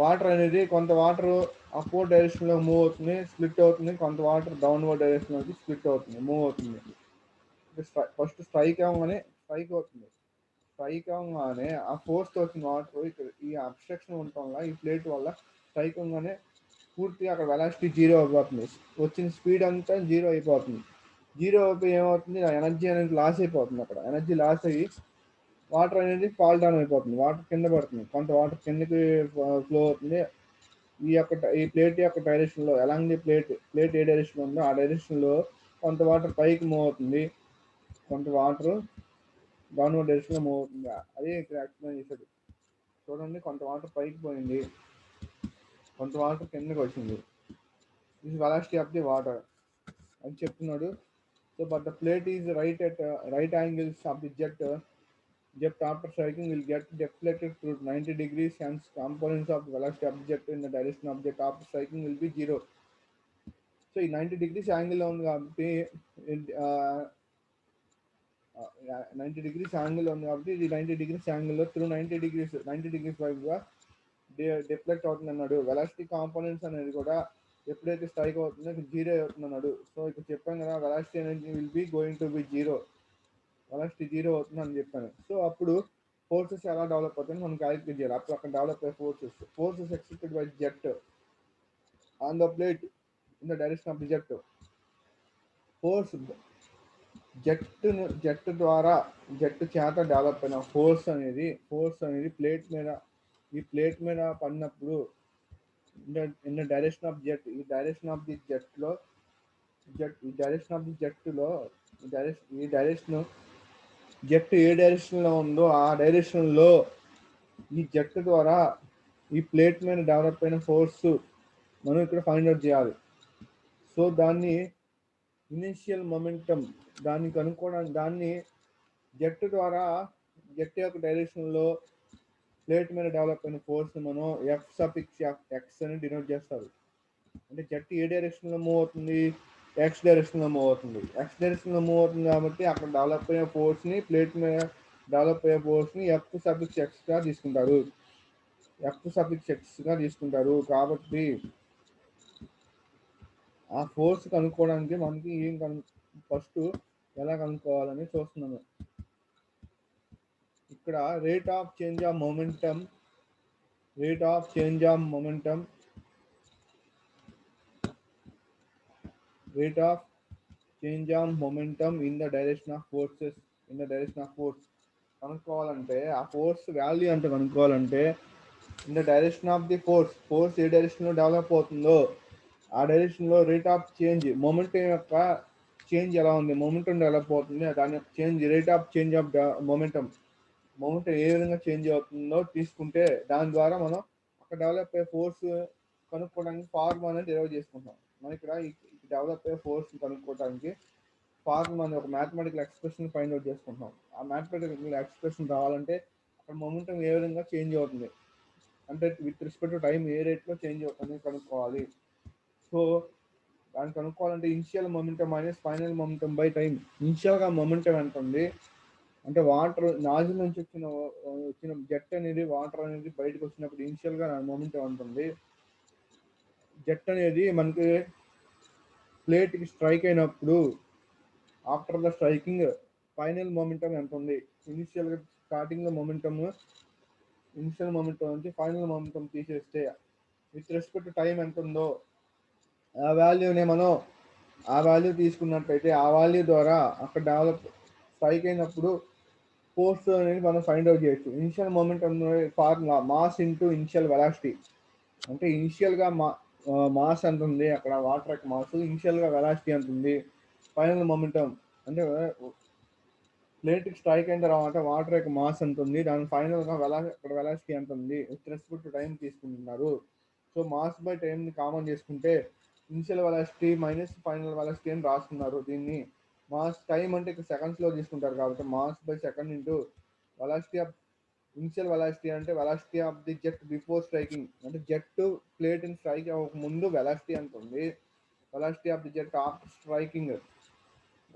వాటర్ అనేది కొంత వాటర్ అప్వర్డ్ డైరెక్షన్లో మూవ్ అవుతుంది, స్ప్లిట్ అవుతుంది. కొంత వాటర్ డౌన్వర్డ్ డైరెక్షన్లోకి స్ప్లిట్ అవుతుంది, మూవ్ అవుతుంది. ఫస్ట్ స్ట్రైక్ అవ్వగానే ఆ ఫోర్స్తో వచ్చిన వాటర్ ఇక్కడ ఈ అబ్స్ట్రక్షన్ ఉండటం వల్ల ఈ ప్లేట్ వల్ల స్ట్రైక్ అవ్వగానే పూర్తిగా అక్కడ వెలాసిటీ జీరో అయిపోతుంది. వచ్చిన స్పీడ్ అంతా జీరో అయిపోతుంది. జీరో అయిపోయి ఏమవుతుంది, ఎనర్జీ అనేది లాస్ అయిపోతుంది. అక్కడ ఎనర్జీ లాస్ అయ్యి వాటర్ అనేది ఫాల్ డౌన్ అయిపోతుంది, వాటర్ కింద పడుతుంది. కొంత వాటర్ కిందకి ఫ్లో అవుతుంది. ఈ ప్లేట్ యొక్క డైరెక్షన్లో along the plate A direction ఉందో ఆ డైరెక్షన్లో కొంత వాటర్ పైకి మూవ్ అవుతుంది, కొంత వాటర్ డౌన్వర్డ్ డైరెక్షన్లో మూవ్ అవుతుంది. అదే ఇక్కడ ఎక్స్ప్లెయిన్ చేశాడు. చూడండి, కొంత వాటర్ పైకి పోయింది, కొంత వాటర్ కిందకి వచ్చింది. This velocity of the water అని చెప్తున్నాడు. So but the plate is right angles of the jet after striking will get deflected through 90 degrees, hence components of the velocity of the jet in the direction of jet after striking will be 0. So ఈ 90 degrees angle ఉంది కాబట్టి 90 degrees angle ఉంది కాబట్టి ఇది 90 degrees యాంగిల్లో through 90 degrees వైపుగా deflect అవుతుంది అన్నాడు. వెలాసిటీ కాంపోనెంట్స్ అనేది కూడా ఎప్పుడైతే స్ట్రైక్ అవుతుందో జీరో అవుతుంది అన్నాడు. సో ఇక్కడ చెప్పాం కదా, వెలాసిటీ అనేది will be going to be zero, velocity zero అవుతుంది అని చెప్పాను. సో అప్పుడు ఫోర్సెస్ ఎలా డెవలప్ అవుతాయని మనం క్యాలిక్యులేట్ చేయాలి. అప్పుడు అక్కడ డెవలప్ అయ్యే forces exerted by jet on the plate in the direction of the jet. Jet ద్వారా జెట్ చేత డెవలప్ అయిన ఫోర్స్ అనేది ప్లేట్ మీద పడినప్పుడు in the direction of jet ఈ డైరెక్షన్ ఆఫ్ ది జెట్లో ఈ డైరెక్షన్ ఆఫ్ ది జెట్లో ఈ డైరెక్షన్ జెట్ ఏ డైరెక్షన్ లో ఉందో ఆ డైరెక్షన్ లో ఈ జెట్ ద్వారా ఈ ప్లేట్ మీద డెవలప్ అయిన ఫోర్స్ మనం ఇక్కడ ఫైండ్ అవుట్ చేయాలి. సో దాన్ని ఇనిషియల్ మొమెంటం దాన్ని కనుక్కోవడానికి దాన్ని జెట్ యొక్క డైరెక్షన్ లో ప్లేట్ మీద డెవలప్ అయిన ఫోర్స్ మనం ఎక్స్ అని డినోట్ చేస్తారు. అంటే జెట్ ఏ డైరెక్షన్ లో మూవ్ అవుతుంది, ఎక్స్ డైరెక్షన్ లో మూవ్ అవుతుంది. ఎక్స్ డైరెక్షన్ లో మూవ్ అవుతుంది కాబట్టి అక్కడ డెవలప్ అయ్యే ఫోర్స్ ని ప్లేట్ మీద డెవలప్ అయ్యే ఫోర్స్ ని ఎక్స్ గా తీసుకుంటారు. కాబట్టి ఆ ఫోర్స్ కనుక్కోవడానికి మనకి ఫస్ట్ ఎలా కనుక్కోవాలని చూస్తున్నాము. ఇక్కడ rate of change of momentum in the direction of force కనుక్కోవాలంటే ఆ ఫోర్స్ వాల్యూ అంటే కనుక్కోవాలంటే in the direction of the force ఏ డైరెక్షన్ లో డెవలప్ అవుతుందో ఆ డైరెక్షన్ లో రేట్ ఆఫ్ చేంజ్ మొమెంటం యొక్క చేంజ్ ఎలా ఉంది, మొమెంటం డెవలప్ అవుతుంది దాని change rate of change of momentum ఏ విధంగా చేంజ్ అవుతుందో తీసుకుంటే దాని ద్వారా మనం అక్కడ డెవలప్ అయ్యే ఫోర్స్ కనుక్కోవడానికి ఫార్ములా అనేది డెవలప్ చేసుకుంటాం. మనం ఇక్కడ డెవలప్ అయ్యే ఫోర్స్ కనుక్కోవడానికి ఫార్ములా అనే ఒక మ్యాథమెటికల్ ఎక్స్ప్రెషన్ ఫైండ్ అవుట్ చేసుకుంటాం. ఆ మ్యాథమెటికల్ ఎక్స్ప్రెషన్ రావాలంటే అక్కడ మొమెంటం ఏ విధంగా చేంజ్ అవుతుంది అంటే విత్ రెస్పెక్ట్ టు టైం ఏ రేట్లో చేంజ్ అవుతుంది కనుక్కోవాలి. సో దాన్ని కనుక్కోవాలంటే initial momentum minus final momentum by time. ఇనిషియల్గా మొమెంటం ఎంత ఉంది అంటే వాటర్ నాజిల్ నుంచి వచ్చిన జెట్ అనేది వాటర్ అనేది బయటకు వచ్చినప్పుడు ఇనిషియల్గా మొమెంటం ఉంటుంది. జెట్ అనేది మనకి ప్లేట్కి స్ట్రైక్ అయినప్పుడు after the striking final momentum ఎంత ఉంది, ఇనిషియల్గా స్టార్టింగ్లో ఇనిషియల్ మొమెంటం నుంచి ఫైనల్ మొమెంటం తీసేస్తే విత్ రెస్పెక్ట్ టైం ఎంత ఉందో ఆ వాల్యూ తీసుకున్నట్లయితే ఆ వాల్యూ ద్వారా అక్కడ స్ట్రైక్ అయినప్పుడు ఫోర్స్ అనేది మనం ఫైండ్ అవుట్ చేయొచ్చు. Initial momentum formula mass into initial velocity. అంటే ఇనిషియల్గా మాస్ ఎంత ఉంది అక్కడ వాటర్ యొక్క మాస్, ఇనిషియల్గా వెలాసిటీ ఎంత ఉంది, ఫైనల్ మొమెంటం అంటే ప్లేట్కి స్ట్రైక్ అయిన తర్వాత వాటర్ యొక్క మాస్ ఎంత ఉంది, దాని ఫైనల్గా అక్కడ వెలాసిటీ ఎంత ఉంది విత్ రెస్పెక్ట్ టు టైం తీసుకుంటున్నారు. సో మాస్ బై టైంని కామన్ చేసుకుంటే initial velocity minus final velocity అని రాస్తున్నారు. దీన్ని మాస్ టైం అంటే ఇక్కడ సెకండ్స్లో తీసుకుంటారు కాబట్టి mass by second into velocity of initial velocity అంటే velocity of the jet before striking అంటే జెట్ ప్లేట్ స్ట్రైక్ అవ్వక ముందు వెలాసిటీ ఎంత ఉంది, velocity of the jet after striking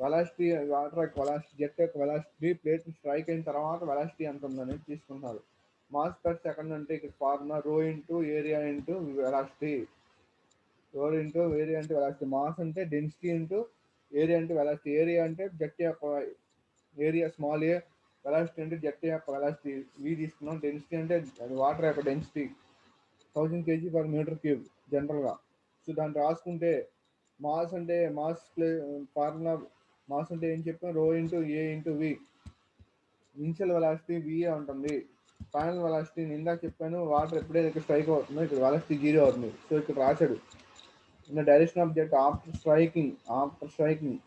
velocity water యొక్క వెలాసిటీ జెట్ యొక్క వెలాసిటీ ప్లేట్ స్ట్రైక్ అయిన తర్వాత వెలాసిటీ ఎంత ఉందని తీసుకుంటున్నారు. మాస్ పర్ సెకండ్ అంటే ఇక్కడ formula rho into area into velocity. Mass అంటే density into area into velocity. Area అంటే జెట్ యొక్క ఏరియా స్మాల్ ఏ, వెలాసిటీ అంటే జెట్ యొక్క వెలాసిటీ వి తీసుకున్నాం. డెన్సిటీ అంటే వాటర్ యొక్క డెన్సిటీ 1000 kg/m³ జనరల్గా. సో దాన్ని రాసుకుంటే మాస్ అంటే ఫార్ములా మాస్ అంటే ఏం చెప్పాం, రో into a into we. Initial velocity VA ఉంటుంది, ఫైనల్ వెలాసిటీ ఇందాక చెప్పాను వాటర్ ఎప్పుడైతే స్ట్రైక్ అవుతుందో ఇక్కడ వెలాసిటీ 0 అవుతుంది. సో ఇక్కడ రాశాడు in the direction of jet after striking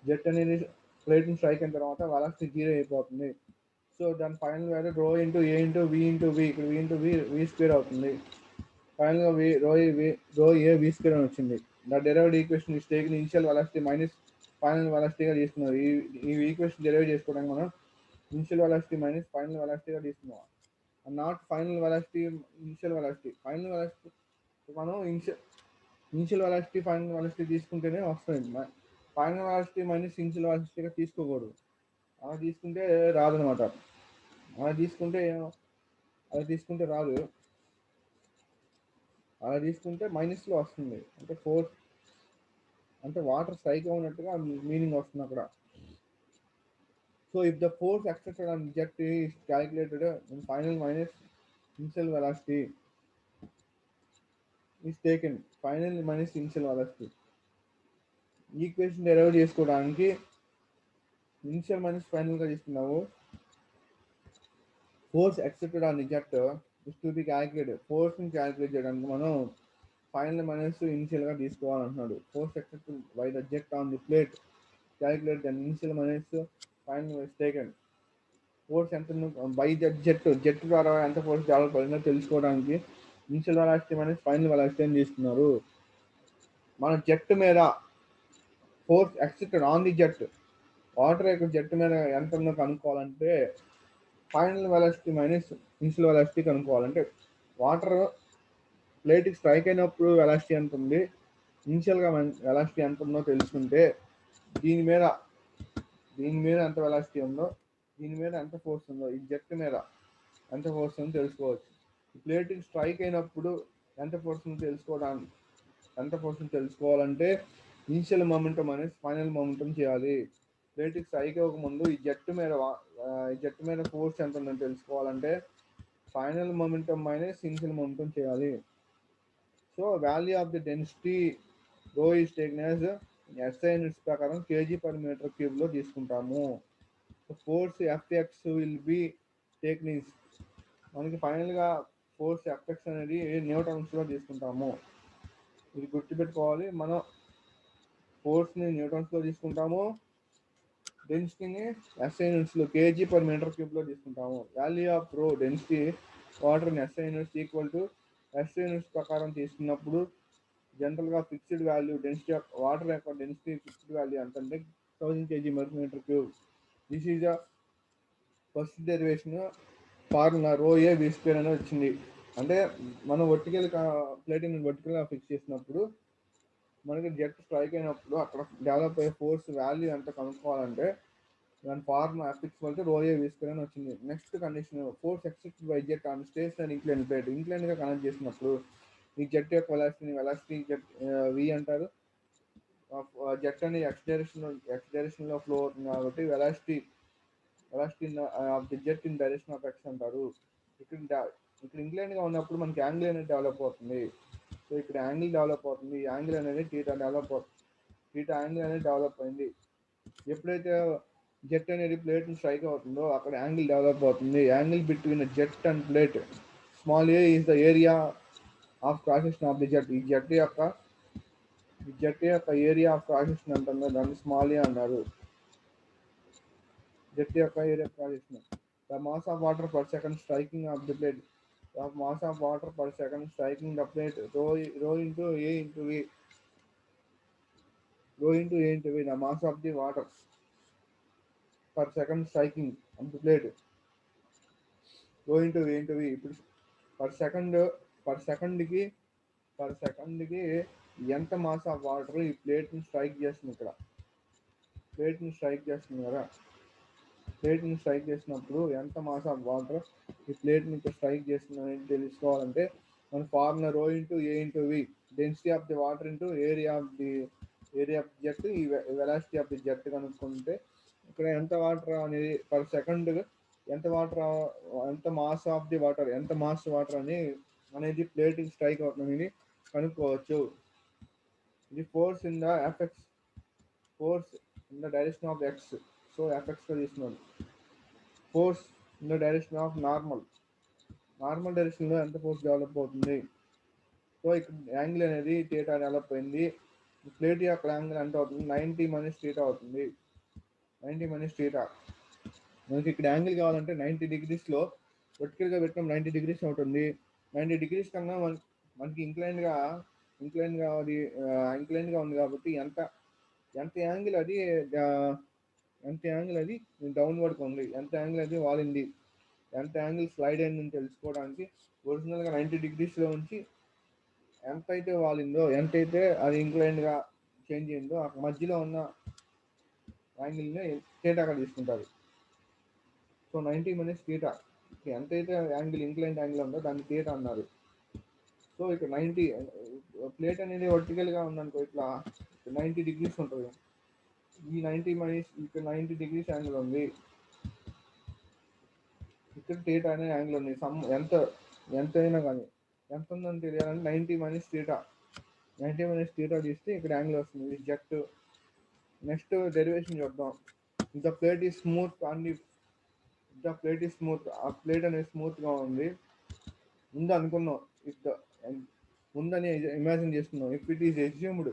jet అనేది ప్లేట్ స్ట్రైక్ అయిన తర్వాత వెలాసిటీ 0 అయిపోతుంది. సో దాని ఫైనల్ వాల్యూ రో ఇంటూ ఏ ఇంటూ వి ఇక్కడ వి ఇంటూ వి స్క్వేర్ అవుతుంది. ఫైనల్గా రో ఏ వి స్క్వేర్ అని వచ్చింది. The derived equation is taken initial velocity minus final వెలాసిటీగా తీసుకున్నారు. ఈ ఈక్వేషన్ డెరైవ్ చేసుకోవడానికి మనం ఇనిషియల్ వెలాసిటీ మైనస్ ఫైనల్ వెలాసిటీగా తీసుకున్నాం. Not final velocity initial velocity. Final velocity మనం ఇనిషియల్ వెలాసిటీ ఫైనల్ వెలాసిటీ తీసుకుంటేనే వస్తుంది. ఫైనల్ వెలాసిటీ మైనస్ ఇనిషియల్ వెలాసిటీగా తీసుకోకూడదు. అలా తీసుకుంటే రాదనమాట. అలా తీసుకుంటే రాదు. అలా తీసుకుంటే మైనస్లో వస్తుంది. అంటే ఫోర్స్ అంటే వాటర్ స్ట్రైక్ అవునట్టుగా మీనింగ్ వస్తుంది అక్కడ. So if the force exerted on jet is calculated in final minus initial velocity is taken final minus initial velocity. Equation derive చేసుకోవడానికి ఇనిషియల్ మైనస్ ఫైనల్ గా తీసుకున్నాము. Force exerted on jet is to be calculated. Force ని calculate చేయడానికి మనం final minus initial గా తీసుకోవాలంటున్నాడు. Force accepted by the jet on the plate calculate the initial minus final minus taken. Force ఎంత by the jet ద్వారా ఎంత force develop అయిందో తెలుసుకోవడానికి initial velocity minus final velocity అని తీసుకున్నారు. మన జెట్ మీద force exerted on the jet, water యొక్క జెట్ మీద ఎంత ఉందో కనుక్కోవాలంటే final velocity minus initial velocity కనుక్కోవాలంటే వాటర్ ప్లేట్కి స్ట్రైక్ అయినప్పుడు వెలాసిటీ ఎంత ఉంది, ఇనిషియల్గా వెలాసిటీ ఎంత ఉందో తెలుసుకుంటే దీని మీద ఎంత వెలాసిటీ ఉందో, దీని మీద ఎంత ఫోర్స్ ఉందో, ఈ జెట్ మీద ఎంత ఫోర్స్ ఉందో తెలుసుకోవచ్చు. ఈ ప్లేట్కి స్ట్రైక్ అయినప్పుడు ఎంత ఫోర్స్ ఉందో తెలుసుకోవాలంటే ఇనిషియల్ మొమెంటం అనేది ఫైనల్ మొమెంటం చేయాలి. ప్లేట్కి స్ట్రైక్ అవ్వకముందు ఈ జెట్ మీద ఫోర్స్ ఎంత ఉందని తెలుసుకోవాలంటే final momentum minus initial momentum చేయాలి. So value of the density rho is taken as SI units ప్రకారం kg/m³ లో తీసుకుంటాము. Force Fx will be taken is, మనకి ఫైనల్గా ఫోర్స్ Fx అనేది న్యూటన్స్ లో తీసుకుంటాము. ఇది గుర్తుపెట్టుకోవాలి. మనం ఫోర్స్ని న్యూటన్స్ లో తీసుకుంటాము, డెన్సిటీని SI యూనిట్స్ లో kg/m³ లో తీసుకుంటాము. వాల్యూ ఆఫ్ రో density water in SI units equal to SI units ప్రకారం తీసుకున్నప్పుడు జనరల్గా ఫిక్స్డ్ వాల్యూ డెన్సిటీ వాటర్ యొక్క డెన్సిటీ ఫిక్స్డ్ వాల్యూ ఎంత అంటే 1000 kg/m³. This is a first derivation formula రో ఏ వి స్క్వేర్ అనేది వచ్చింది. అంటే మనం ప్లేటింగ్ వర్టికల్గా ఫిక్స్ చేసినప్పుడు మనకి జెట్ స్ట్రైక్ అయినప్పుడు అక్కడ డెవలప్ అయ్యే ఫోర్స్ వాల్యూ ఎంత కనుక్కోవాలంటే దాని ఫార్ములా Fx రో ఏ వి స్క్వేర్ అని వచ్చింది. Next condition force accepted by jet on stationary incline plate. ఇంక్లైన్గా కనెక్ట్ చేసినప్పుడు ఈ జెట్ యొక్క వెలాసిటీ జెట్ వి అంటారు. జెట్ అనేది ఎక్స్ డైరెక్షన్ లో ఫ్లో అవుతుంది కాబట్టి velocity of the jet in direction of X అంటారు. ఇక్కడ ఇంక్లైన్ గా ఉన్నప్పుడు మనకి యాంగిల్ అనేది డెవలప్ అవుతుంది. సో ఇక్కడ యాంగిల్ డెవలప్ అవుతుంది. ఈ యాంగిల్ అనేది టీటా యాంగిల్ అనేది డెవలప్ అయింది. ఎప్పుడైతే జెట్ అనేది ప్లేట్ స్ట్రైక్ అవుతుందో అక్కడ యాంగిల్ డెవలప్ అవుతుంది. Angle between jet and plate small a is the area of cross section of the jet. ఈ జెట్ యొక్క ఏరియా ఆఫ్ క్రాస్ సెక్షన్ అంటుందో దాన్ని స్మాల్ ఏ అన్నారు. జెట్ యొక్క area cross section. The mass of water per second striking of the plate. The mass of water per second striking the plate rho into a into v. The mass of the water per second striking on the plate. Rho into V into V. ఇప్పుడు per సెకండ్కి ఎంత mass of water ఈ ప్లేట్ని strike చేస్తుంది. ఇక్కడ ప్లేట్ని strike చేస్తుంది కదా, ప్లేట్ని స్ట్రైక్ చేసినప్పుడు ఎంత మాస్ ఆఫ్ వాటర్ ఈ ప్లేట్ని ఇక్కడ స్ట్రైక్ చేస్తుంది అనేది తెలుసుకోవాలంటే మన formula rho into a into v. Density of the water into area of jet, ఈ వెలాసిటీ ఆఫ్ ది జెట్ కనుక్కుంటే ఇక్కడ ఎంత వాటర్ అనేది పర్ సెకండ్ ఎంత మాస్ ఆఫ్ ది వాటర్ అనేది ప్లేట్ స్ట్రైక్ అవుతుంది కనుక్కోవచ్చు. ఇది force in the effects, force in the direction of x. So effects తీసుకున్నాడు. Force in the direction of normal direction లో ఎంత ఫోర్స్ డెవలప్ అవుతుంది. సో ఇక్కడ యాంగిల్ అనేది థీటా డెవలప్ అయింది. ప్లేట్ యొక్క యాంగిల్ ఎంత అవుతుంది, 90 - θ అవుతుంది. 90 - θ. మనకి ఇక్కడ యాంగిల్ కావాలంటే 90 degreesలో వర్టికల్గా పెట్టిన 90 degrees అవుతుంది. 90 degrees కన్నా మనకి ఇంక్లైన్గా ఉంది కాబట్టి ఎంత యాంగిల్ అది డౌన్వర్డ్గా ఉంది, ఎంత యాంగిల్ అది వాలింది, ఎంత యాంగిల్ స్లైడ్ అయిందని తెలుసుకోవడానికి ఒరిజినల్గా 90 degreesలో ఉంచి ఎంతైతే వాలిందో, ఎంతైతే అది ఇంక్లైన్గా చేంజ్ అయిందో ఆ మధ్యలో ఉన్న యాంగిల్ని థీటాగా తీసుకుంటారు. సో 90 - θ, ఎంతైతే యాంగిల్ ఇంక్లైన్ యాంగిల్ ఉందో దాన్ని థీటా అన్నారు. సో ఇక్కడ 90 ప్లేట్ అనేది వర్టికల్గా ఉందనుకో, ఇట్లా 90 degrees ఉంటుంది. ఈ 90 ఇక్కడ 90 degrees యాంగిల్ ఉంది, ఇక్కడ థీటా అనే యాంగిల్ ఉంది. ఎంతైనా కానీ ఎంత ఉందని తెలియాలంటే 90 - θ తీస్తే ఇక్కడ యాంగిల్ వస్తుంది. ఇది జెట్. నెక్స్ట్ డెరివేషన్ చూద్దాం. If the plate is smooth and if the plate is smooth, ఆ ప్లేట్ అనేది స్మూత్గా ఉంది ముందు అనుకున్నాం, ఇఫ్ ద ఉందని ఇమాజిన్ చేస్తున్నాం. If it is assumed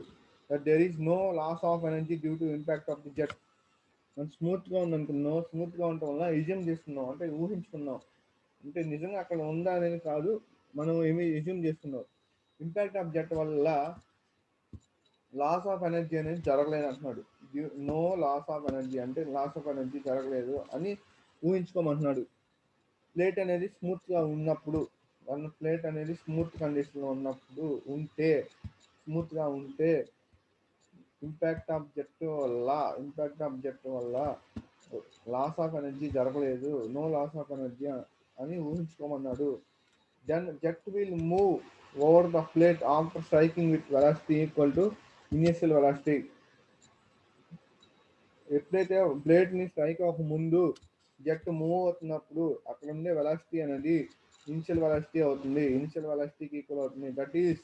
that there is no loss of energy due to impact of the jet, మనం స్మూత్గా ఉంది అనుకున్నాం, స్మూత్గా ఉండటం వల్ల ఎజ్యూమ్ చేస్తున్నాం అంటే ఊహించుకున్నాం, అంటే నిజంగా అక్కడ ఉందా అనేది కాదు, మనం ఏమి ఎజ్యూమ్ చేస్తున్నాం. ఇంపాక్ట్ ఆఫ్ జెట్ వల్ల లాస్ ఆఫ్ ఎనర్జీ అనేది జరగలేదు అంటున్నాడు. నో లాస్ ఆఫ్ ఎనర్జీ అంటే లాస్ ఆఫ్ ఎనర్జీ జరగలేదు అని ఊహించుకోమంటున్నాడు. ప్లేట్ అనేది స్మూత్గా ఉన్నప్పుడు, మన ప్లేట్ అనేది స్మూత్ కండిషన్లో ఉన్నప్పుడు స్మూత్గా ఉంటే ఇంపాక్ట్ ఆఫ్ జెట్ వల్ల లాస్ ఆఫ్ ఎనర్జీ జరగలేదు, నో లాస్ ఆఫ్ ఎనర్జీ అని ఊహించుకోమన్నాడు. Then jet will move over the plate after striking with velocity equal to initial velocity. ఎప్పుడైతే ప్లేట్ని స్ట్రైక్ అవ్వక ముందు జెట్ మూవ్ అవుతున్నప్పుడు అక్కడ ఉండే వెలాసిటీ అనేది ఇనిషియల్ వెలాసిటీ అవుతుంది, ఇనిషియల్ వెలాసిటీకి ఈక్వల్ అవుతుంది. దట్ ఈస్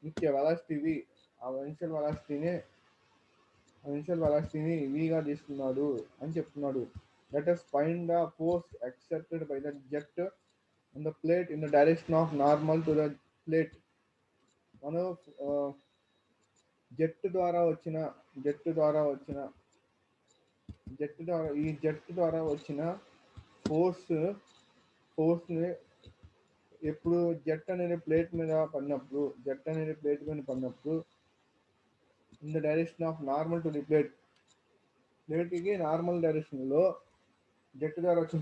నిత్య వెలాసిటీ వి. ఆ ఇనిషియల్ వెలాసిటీని విగా తీసుకున్నాడు అని చెప్తున్నాడు. Let us find the force exerted by the jet on the plate in the direction of normal to the plate. మనం జెట్ ద్వారా వచ్చిన ఫోర్స్ని ఎప్పుడు జెట్ అనేది ప్లేట్ మీద పడినప్పుడు in the direction of normal to the ప్లేట్కి నార్మల్ డైరెక్షన్లో jet ద్వారా వచ్చిన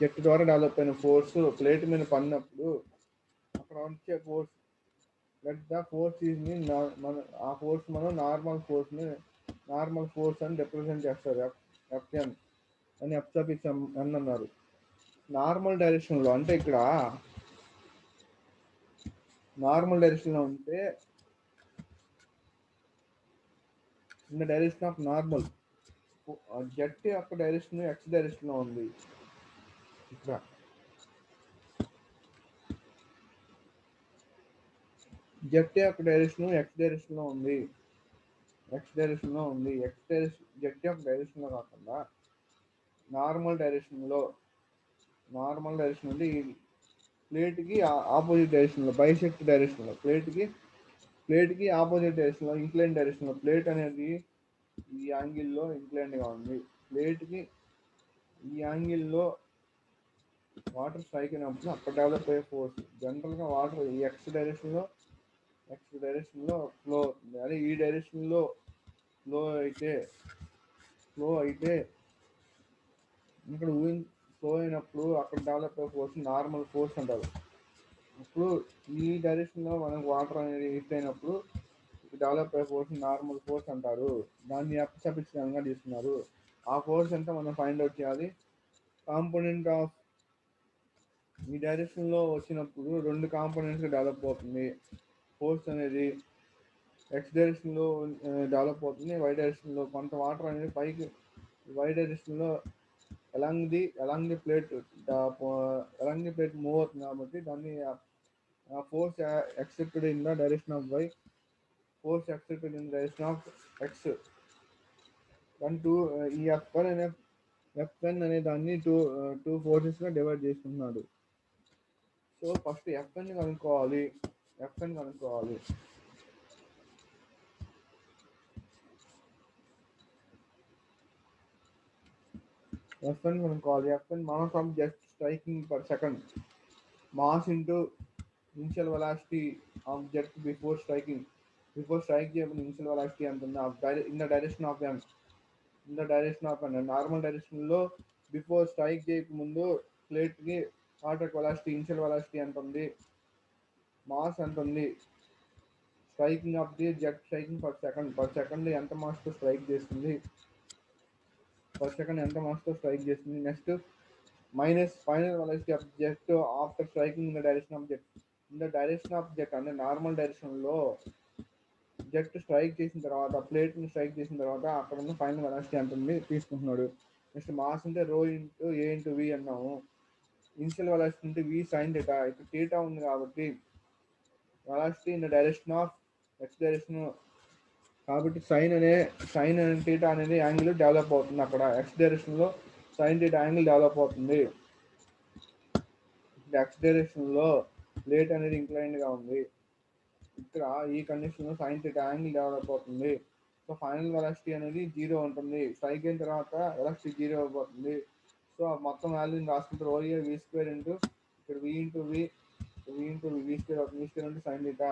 జెట్ ద్వారా డెవలప్ అయిన ఫోర్స్ ప్లేట్ మీద పడినప్పుడు అక్కడ వచ్చే force let the force is mean ఆ ఫోర్స్ మనం నార్మల్ ఫోర్స్ అని రిప్రజెంట్ చేస్తారు, ఎఫ్ఎన్ అని ఎఫ్సఫిక్స్ ఎన్ అన్నారు. నార్మల్ డైరెక్షన్లో అంటే ఇక్కడ నార్మల్ డైరెక్షన్లో ఉంటే in the direction of normal, jet యొక్క డైరెక్షన్ ఎక్స్ డైరెక్షన్లో ఉంది. ఇక్కడ జెట్ యొక్క డైరెక్షన్ ఎక్స్ డైరెక్షన్లో ఉంది. జెట్ యొక్క డైరెక్షన్లో కాకుండా నార్మల్ డైరెక్షన్ ఉంది. ప్లేట్కి ఆపోజిట్ డైరెక్షన్లో, బైసెక్ట్ డైరెక్షన్లో, ప్లేట్కి ఆపోజిట్ డైరెక్షన్లో, ఇంక్లైన్ డైరెక్షన్లో ప్లేట్ అనేది ఈ యాంగిల్లో ఇంక్లైన్డ్గా ఉంది. ప్లేట్కి ఈ యాంగిల్లో వాటర్ స్ట్రైక్ అయినప్పుడు అక్కడ డెవలప్ అయ్యే ఫోర్స్. జనరల్గా వాటర్ ఈ ఎక్స్ డైరెక్షన్లో ఫ్లో అవుతుంది, అదే ఈ డైరెక్షన్లో ఫ్లో అయితే ఇక్కడ ఫ్లో అయినప్పుడు అక్కడ డెవలప్ అయ్యే ఫోర్స్ నార్మల్ ఫోర్స్ అంటారు. ఇప్పుడు ఈ డైరెక్షన్లో మనకు వాటర్ అనేది హిట్ అయినప్పుడు డెవలప్ అయ్యే ఫోర్స్ నార్మల్ ఫోర్స్ అంటారు. దాన్ని అప్సఫిక్స్గా తీసుకున్నారు. ఆ ఫోర్స్ ఎంత మనం ఫైండ్ అవుట్ చేయాలి. కాంపోనెంట్ ఆఫ్ ఈ డైరెక్షన్లో వచ్చినప్పుడు రెండు కాంపోనెంట్స్గా డెవలప్ అవుతుంది ఫోర్స్ అనేది. ఎక్స్ డైరెక్షన్లో డెవలప్ అవుతుంది, వై డైరెక్షన్లో కొంత వాటర్ అనేది పైకి వై డైరెక్షన్లో అలాంగ్ ది ప్లేట్ మూవ్ అవుతుంది కాబట్టి దాన్ని force excepted in the direction of Y, force excepted in the direction of X. ఈ ఎఫ్ఎన్ అనే దాన్ని టూ ఫోర్సెస్గా డివైడ్ చేసుకుంటున్నాడు. సో ఫస్ట్ ఎఫ్ఎన్ కనుక్కోవాలి. FN mass of jet striking per second, mass into initial velocity of jet before strike చేయబడిన initial velocity ఎంత ఉంది in the direction of N. Normal డైరెక్షన్లో బిఫోర్ స్ట్రైక్ చేయక ముందు ప్లేట్కి వాటర్ వెలాసిటీ ఇనిషియల్ వెలాసిటీ ఎంత ఉంది, మాస్ ఎంత ఉంది, striking of the jet striking per second ఎంత మాస్తో స్ట్రైక్ చేస్తుంది, next minus final velocity of jet after striking in the direction of jet అంటే నార్మల్ డైరెక్షన్లో జెట్ స్ట్రైక్ చేసిన తర్వాత ప్లేట్ని స్ట్రైక్ చేసిన తర్వాత అక్కడ ఉన్న ఫైనల్ వెలాసిటీ ఎంత ఉంది తీసుకుంటున్నాడు. నెక్స్ట్ మాస్ అంటే రో ఇంటూ ఏ ఇంటూ వి అన్నాము. ఇనిషియల్ వెలాసిటీ అంటే వి సైన్ థీటా, ఇక్కడ థీటా ఉంది కాబట్టి velocity in the direction of X direction కాబట్టి సైన్ అనే థీటా అనేది యాంగిల్ డెవలప్ అవుతుంది. అక్కడ ఎక్స్ డైరెక్షన్లో సైన్ థీటా యాంగిల్ డెవలప్ అవుతుంది. ఎక్స్ డైరెక్షన్లో ప్లేట్ అనేది ఇంక్లైన్డ్గా ఉంది. ఇక్కడ ఈ కండిషన్లో సైన్ థీటా యాంగిల్ డెవలప్ అవుతుంది. సో ఫైనల్ వెలాసిటీ అనేది 0 ఉంటుంది. స్ట్రైక్ అయిన తర్వాత వెలాసిటీ 0 అయిపోతుంది. సో మొత్తం వాల్యూని రాసుకుంటే ఓఏ వి స్క్వేర్ ఇంటూ ఇక్కడ వి ఇంటూ వి స్క్వేర్ అవుతుంది. V square into sine theta.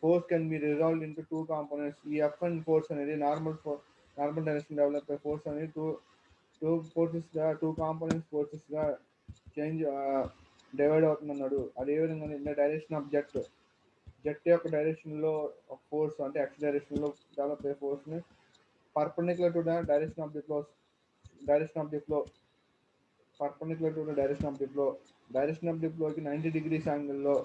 Force can be resolved into two components. ఈ ఎఫ్ అండ్ ఫోర్స్ అనేది నార్మల్ డైరెక్షన్ డెవలప్ అయ్యే ఫోర్స్ అనేది టూ కాంపోనెంట్స్ ఫోర్సెస్గా చేంజ్ డివైడ్ అవుతుంది అన్నాడు. అది ఏ విధంగా in the direction of jet యొక్క డైరెక్షన్లో ఫోర్స్ అంటే ఎక్స్ డైరెక్షన్లో డెవలప్ అయ్యే ఫోర్స్ని perpendicular to the direction of the flow perpendicular to the direction of the ఫ్లోకి 90 degrees యాంగిల్లో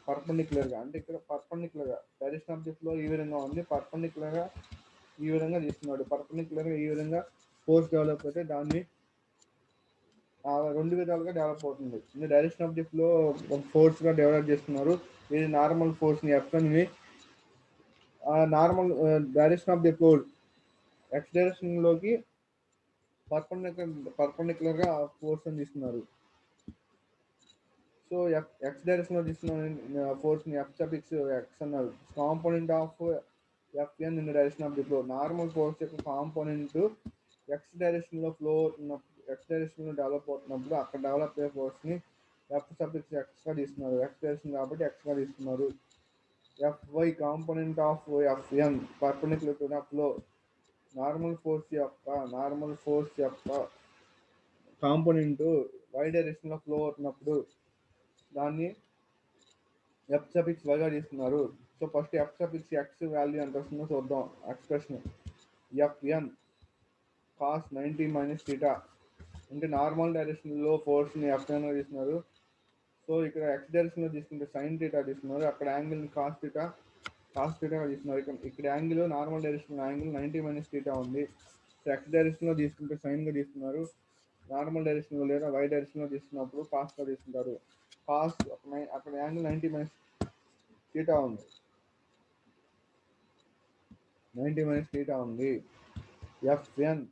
పర్పెండిక్యులర్గా, అంటే ఇక్కడ పర్పెండిక్యులర్గా డైరెక్షన్ ఆఫ్ ది ఫ్లో ఈ విధంగా ఉంది. పర్పెండిక్యులర్గా ఈ విధంగా తీసుకున్నాడు. పర్పెండిక్యులర్గా ఈ విధంగా ఫోర్స్ డెవలప్ అయితే దాన్ని రెండు విధాలుగా డెవలప్ అవుతుంది. ఇది డైరెక్షన్ ఆఫ్ ది ఫ్లో ఫోర్స్గా డెవలప్ చేస్తున్నారు. ఇది నార్మల్ ఫోర్స్ని ఎఫ్ఎన్ని normal direction of the flow x డైరెక్షన్లోకి పర్పెండిక్యులర్గా ఫోర్స్ అని తీసుకున్నారు. సో ఎక్స్ డైరెక్షన్లో తీసుకున్న ఫోర్స్ని ఎఫ్ సఫిక్స్ ఎక్స్ అన్నారు. Component of FN in the direction of the flow. Normal force యొక్క కాంపోనెంట్ ఎక్స్ డైరెక్షన్లో ఎక్స్ డైరెక్షన్లో డెవలప్ అవుతున్నప్పుడు అక్కడ డెవలప్ అయ్యే ఫోర్స్ని ఎఫ్ సఫిక్స్ ఎక్స్గా తీసుకున్నారు. ఎక్స్ డైరెక్షన్ కాబట్టి ఎక్స్గా తీసుకున్నారు. Fy component of FN perpendicular to the flow. Normal force యొక్క కాంపోనెంట్ వై డైరెక్షన్లో ఫ్లో అవుతున్నప్పుడు దాన్ని ఎఫ్ సఫిక్స్ వైగా తీసుకున్నారు. So first F suffix X value ఎంత వస్తుందో చూద్దాం. Expression FN cos 90 minus theta, అంటే నార్మల్ డైరెక్షన్లో ఫోర్స్ని ఎఫ్ఎన్గా తీసుకున్నారు. సో ఇక్కడ ఎక్స్ డైరెక్షన్లో తీసుకుంటే సైన్ థీటా తీసుకున్నారు. అక్కడ యాంగిల్ని కాస్ థీటా తీసుకున్నారు. ఇక్కడ angle normal direction angle 90 minus theta ఉంది. సో ఎక్స్ డైరెక్షన్లో తీసుకుంటే సైన్గా తీసుకున్నారు. నార్మల్ డైరెక్షన్లో లేదా వై డైరెక్షన్లో తీసుకున్నప్పుడు కాస్గా తీసుకుంటారు. కాస్ అక్కడ యాంగిల్ 90 మైనస్ థీటా ఉంది. 90 మైనస్ థీటా ఉంది. ఎఫ్ఎన్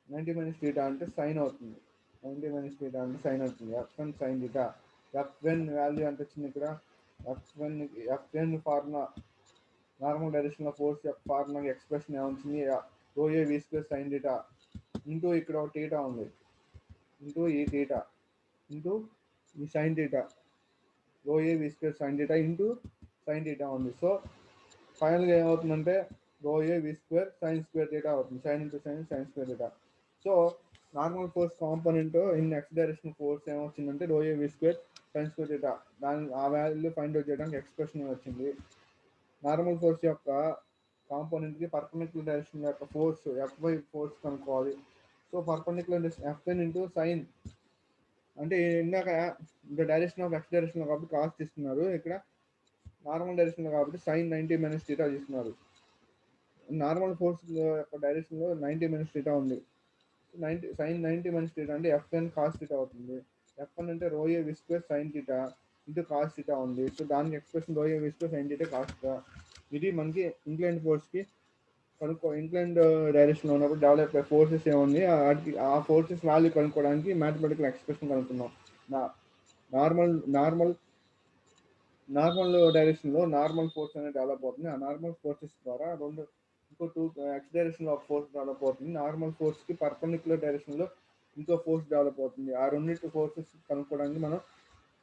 90 మైనస్ థీటా అంటే సైన్ అవుతుంది. 90 మైనస్ థీటా అంటే సైన్ అవుతుంది. FN sine theta. FN value ఎంత వచ్చింది ఇక్కడ? ఎఫ్ఎన్ ఫార్ములా నార్మల్ డైరెక్షన్లో ఫోర్స్ యొక్క ఫార్ములా ఎక్స్ప్రెషన్ ఏమవుతుంది? ఓఏ v square sine theta into ఇక్కడ ఒక థీటా ఉంది, ఇంటూ ఈ థీటా ఇంటూ ఈ సైన్ థీటా. ఓఏ v square sine theta into sine theta ఉంది. సో ఫైనల్గా ఏమవుతుందంటే ఓఏ v square sine square theta అవుతుంది. Sine into sine square theta. So normal force component in x direction force ఏమొచ్చిందంటే ఓఏ v square sine square theta. ఆ value find out చేయడానికి expression వచ్చింది. నార్మల్ ఫోర్స్ యొక్క కాంపోనెంట్కి పర్పెండిక్యులర్ డైరెక్షన్ యొక్క force FY force కనుక్కోవాలి. So perpendicular FN into sine అంటే ఇందాక ఇంకా డైరెక్షన్ ఆఫ్ ఎక్స్ డైరెక్షన్లో కాబట్టి కాస్ తీసుకున్నారు. ఇక్కడ నార్మల్ డైరెక్షన్లో కాబట్టి సైన్ 90 మైనస్ థీటా తీసుకున్నారు. నార్మల్ ఫోర్స్ యొక్క డైరెక్షన్లో 90 మైనస్ థీటా ఉంది. సైన్ 90 మైనస్ థీటా అంటే ఎఫ్ఎన్ కాస్ థీటా అవుతుంది. ఎఫ్ఎన్ అంటే rho a v square sine theta into cos theta ఉంది. సో దానికి expression rho a v square sine theta cos theta. ఇది మనకి ఇంక్లైన్డ్ ఫోర్స్కి ఇంక్లైన్డ్ డైరెక్షన్లో ఉన్నప్పుడు డెవలప్ అయ్యే ఫోర్సెస్ ఏముంది ఆ ఫోర్సెస్ వాల్యూ కనుక్కోవడానికి మ్యాథమెటికల్ ఎక్స్ప్రెషన్ కనుక్కున్నాం. నార్మల్ డైరెక్షన్లో నార్మల్ ఫోర్స్ అనేది డెవలప్ అవుతుంది. ఆ నార్మల్ ఫోర్సెస్ ద్వారా టూ ఎక్స్ డైరెక్షన్లో ఒక ఫోర్స్ డెవలప్ అవుతుంది. నార్మల్ ఫోర్స్కి పర్పెండిక్యులర్ డైరెక్షన్లో ఇంకో ఫోర్స్ డెవలప్ అవుతుంది. ఆ రెండింటి ఫోర్సెస్ కనుక్కోవడానికి మనం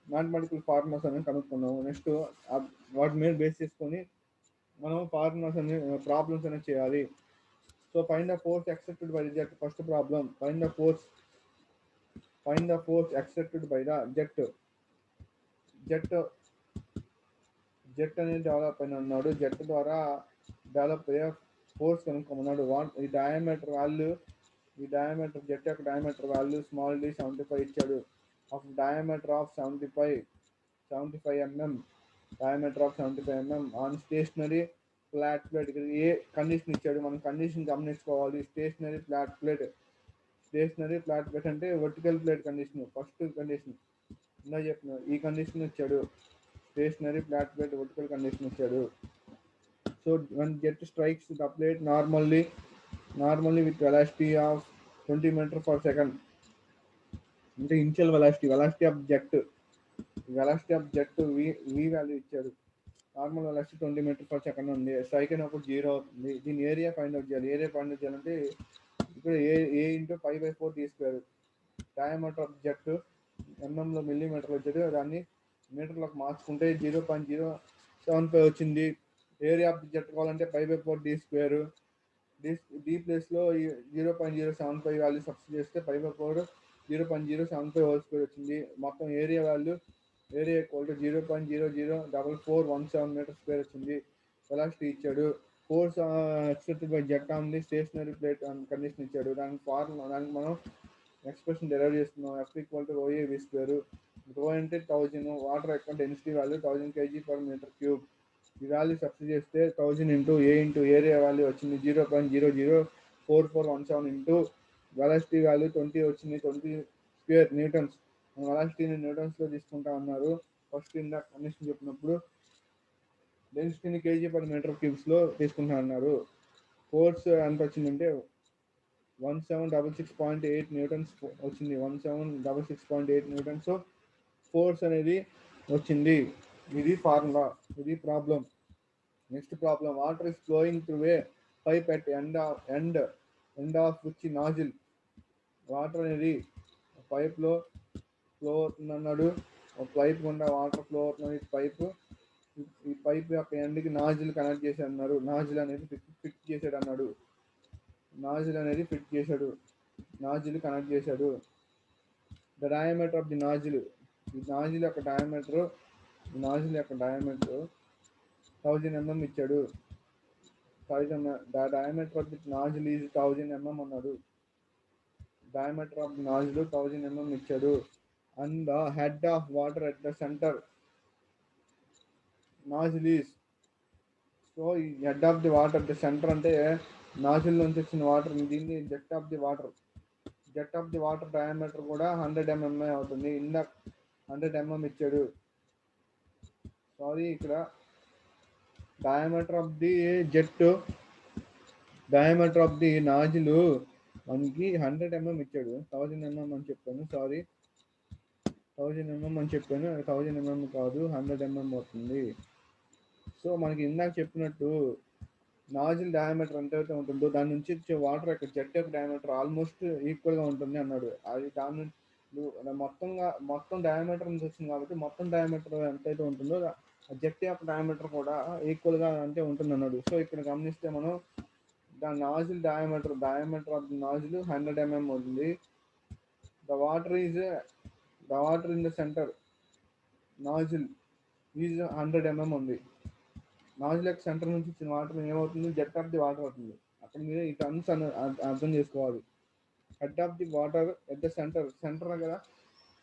మ్యాథమెటికల్ ఫార్ములాస్ అనేది కనుక్కున్నాము. నెక్స్ట్ వాటి మీద బేస్ చేసుకొని మనం ఫార్ములాస్ అనే ప్రాబ్లమ్స్ అనేది చేయాలి. So find the force accepted by the jet. First problem find the force accepted by the jet అనేది డెవలప్ అయిన అన్నాడు. జెట్ ద్వారా డెవలప్ అయ్యే ఫోర్స్ కనుక్కోమన్నాడు. ఈ డయామీటర్ జెట్ యొక్క డయామీటర్ వాల్యూ స్మాల్ డి 75 ఇచ్చాడు. Of diameter of 75 mm diameter of 75 mm on stationary flat plate. ఇక్కడ ఏ condition ఇచ్చాడు, మనం కండిషన్ గమనించుకోవాలి. స్టేషనరీ ఫ్లాట్ ప్లేట్ అంటే vertical plate condition. First condition ఇలా చెప్తున్నారు. ఈ కండిషన్ ఇచ్చాడు. Stationary flat plate vertical condition ఇచ్చాడు. So when jet strikes the plate normally with velocity of 20 meter per second, అంటే initial velocity of jet v value ఇచ్చారు. Normal velocity 20 metre per second ఉంది. Strike అయినప్పుడు 0 అవుతుంది. దీని area find out చేయాలి. Area find out చేయాలంటే ఇక్కడ ఏ into 5/4 తీసుకున్నారు. డయామీటర్ ఆఫ్ జెట్ ఎంఎంలో మిల్లీమీటర్లు వచ్చేది, దాన్ని మీటర్లకు మార్చుకుంటే 0.075 వచ్చింది. ఏరియా ఆఫ్ ది జెట్ కావాలంటే 5/4 డి స్క్వేర్. డి ప్లేస్లో 0.075 వాల్యూ సబ్స్టిట్యూట్ చేస్తే 5/4 0.075 హోల్ స్క్వేర్ వచ్చింది. మొత్తం area value equal to 0.004417 metre square వచ్చింది. వెలాసిటీ ఇచ్చాడు. Force accepted by jet on the stationary plate condition ఇచ్చాడు. దానికి మనం ఎక్స్ప్రెషన్ డెరైవ్ చేస్తున్నాం. F equal to ρA V square. Rho అంటే 1000, వాటర్ యొక్క డెన్సిటీ వాల్యూ 1000 kg/m3. ఈ వాల్యూ సబ్స్టిట్యూట్ చేస్తే 1000 into a into area value వచ్చింది 0.004417 ఇంటూ వెలాసిటీ వాల్యూ 20 వచ్చింది. 20 స్క్వేర్ న్యూటన్స్. వెలాసిటీని న్యూటన్స్లో తీసుకుంటా అన్నారు. ఫస్ట్ ఇందాక కండిషన్ చెప్పినప్పుడు డెన్సిటీని kg/m3లో తీసుకుంటా అన్నారు. ఫోర్స్ ఎంత వచ్చిందంటే 1766.8 న్యూటన్స్ వచ్చింది. 1766.8 న్యూటన్స్ ఫోర్స్ అనేది వచ్చింది. ఇది ఫార్ములా, ఇది problem. Next problem, water is flowing through a pipe at end of which nozzle. Water అనేది పైప్లో ఫ్లో అవుతుంది అన్నాడు. ఒక పైప్ గుండా వాటర్ ఫ్లో అవుతుంది. ఈ పైప్ యొక్క ఎండ్కి నాజిల్ కనెక్ట్ చేసి అన్నారు. నాజిల్ అనేది ఫిట్ చేశాడు అన్నాడు. నాజిల్ కనెక్ట్ చేశాడు. The diameter of the nozzle. ఈ నాజిల్ యొక్క డయామీటర్ 1000 mm ఇచ్చాడు. Diameter of the nozzle is 1000 mm అన్నాడు. Diameter of the nozzle 1000 mm ఇచ్చాడు. And the head of water at the centre nozzle is. So ఈ head of the water the centre అంటే nozzle నుంచి వచ్చిన water, దీన్ని jet of the water diameter కూడా 100 mm అవుతుంది. ఇందాక 100 mm ఇచ్చాడు. సారీ, ఇక్కడ డయామీటర్ ఆఫ్ ది నాజిల్ మనకి 100 mm ఇచ్చాడు. 1000 mm అని చెప్పాను. సారీ, 1000 mm అని చెప్పాను. 1000 mm కాదు, 100 mm అవుతుంది. సో మనకి ఇందాక చెప్పినట్టు నాజిల్ డయామీటర్ ఎంతైతే ఉంటుందో దాని నుంచి వచ్చే వాటర్ యొక్క జెట్ యొక్క డయామీటర్ ఆల్మోస్ట్ ఈక్వల్గా ఉంటుంది అన్నాడు. అది దాని మొత్తం డయామీటర్ నుంచి వచ్చింది కాబట్టి మొత్తం డయామీటర్ ఎంతైతే ఉంటుందో ఆ జెట్ యొక్క డయామీటర్ కూడా ఈక్వల్గా అంటే ఉంటుంది అన్నాడు. సో ఇక్కడ గమనిస్తే మనం దాని nozzle diameter of the nozzle 100 mm అవుతుంది. The water in the centre nozzle is 100 mm ఉంది. నాజిల్ యొక్క సెంటర్ నుంచి వచ్చిన వాటర్ ఏమవుతుంది, జెట్ ఆఫ్ ది వాటర్ అవుతుంది. అక్కడ మీరు ఈ టర్మ్స్ అర్థం చేసుకోవాలి. Head of the water at the centre కదా,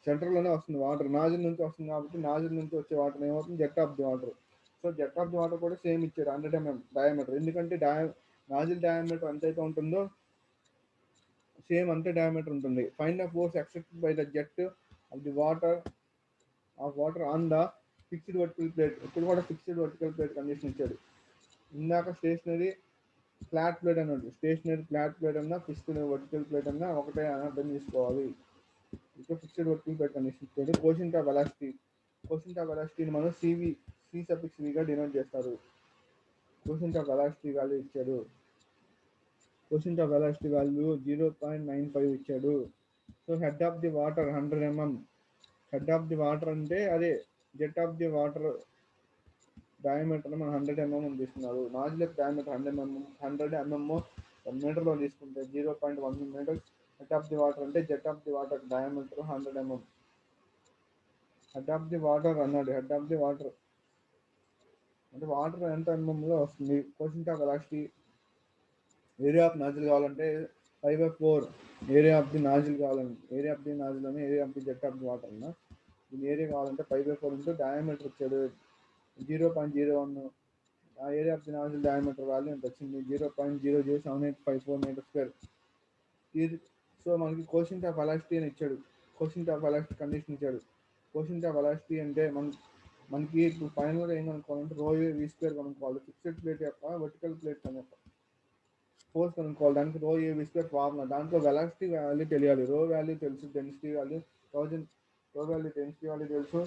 సెంటర్లోనే వస్తుంది వాటర్. నాజిల్ నుంచి వస్తుంది కాబట్టి నాజిల్ నుంచి వచ్చే వాటర్ ఏమవుతుంది, jet of the water. So jet of the water కూడా సేమ్ ఇచ్చాడు, 100 mm డయామీటర్. ఎందుకంటే నాజిల్ డయామీటర్ ఎంతైతే ఉంటుందో సేమ్ అంతే డయామీటర్ ఉంటుంది. Find the force accepted by the jet of the water on the fixed vertical plate. ఇప్పుడు కూడా fixed vertical plate condition ఇచ్చాడు. ఇందాక స్టేషనరీ ఫ్లాట్ ప్లేట్ అన్నాడు. స్టేషనరీ ఫ్లాట్ ప్లేట్ అన్నా ఫిక్స్డ్ వర్టికల్ ప్లేట్ అన్నా ఒకటే అని అర్థం చేసుకోవాలి. ఇక్కడ ఫిక్స్డ్ వర్టికల్ ప్లేట్ కండిషన్ ఇచ్చాడు. కోషంట్ ఆఫ్ వెలాసిటీని మనం C(V)గా డినోట్ చేస్తారు. కోషంట్ ఆఫ్ వెలాసిటీ వాల్యూ ఇచ్చాడు. కోషంట్ ఆఫ్ వెలాసిటీ వాల్యూ 0.95 ఇచ్చాడు. So head of the water 100 mm. Head of the water అంటే అదే jet of the water diameter మనం 100 mm తీసుకున్నారు. Nozzle యొక్క డయామీటర్ 100 mm మీటర్లో తీసుకుంటే 0.1 metres. Head of the water అంటే jet of the water diameter 100 mm. Head of the water అన్నాడు. Head of the water అంటే వాటర్ ఎంత ఎంఎంలో వస్తుంది. Coefficient of velocity, area of nozzle కావాలంటే 5/4 ఏరియా ఆఫ్ ది నాజిల్ కావాలంటే area of the jet of the water అన్న దీని area కావాలంటే 5/4 ఇంటూ డయామీటర్ ఇచ్చాడు 0.01. ఆ area of the nozzle diameter value ఎంత వచ్చింది, 0.00784 మీటర్ స్క్వేర్. సో మనకి కోషంట్ ఆఫ్ వెలాసిటీ అని ఇచ్చాడు. కోషంట్ ఆఫ్ వెలాసిటీ కండిషన్ ఇచ్చాడు. కోషంట్ ఆఫ్ వెలాసిటీ అంటే మనం మనకి ఇప్పుడు ఫైనల్గా ఏం కనుక్కోవాలంటే రో ఏ వి స్క్వేర్ కనుక్కోవాలి. ఫిక్స్డ్ ప్లేట్ యొక్క వర్టికల్ ప్లేట్ కనుక ఫోర్స్ కనుక్కోవాలి. దానికి రో ఏ వి స్క్వేర్ ఫార్ములా. దాంట్లో వెలాసిటీ వాల్యూ తెలియాలి. రో వాల్యూ తెలుసు, డెన్సిటీ వాల్యూ 1000, రో వాల్యూ డెన్సిటీ వాల్యూ తెలుసు.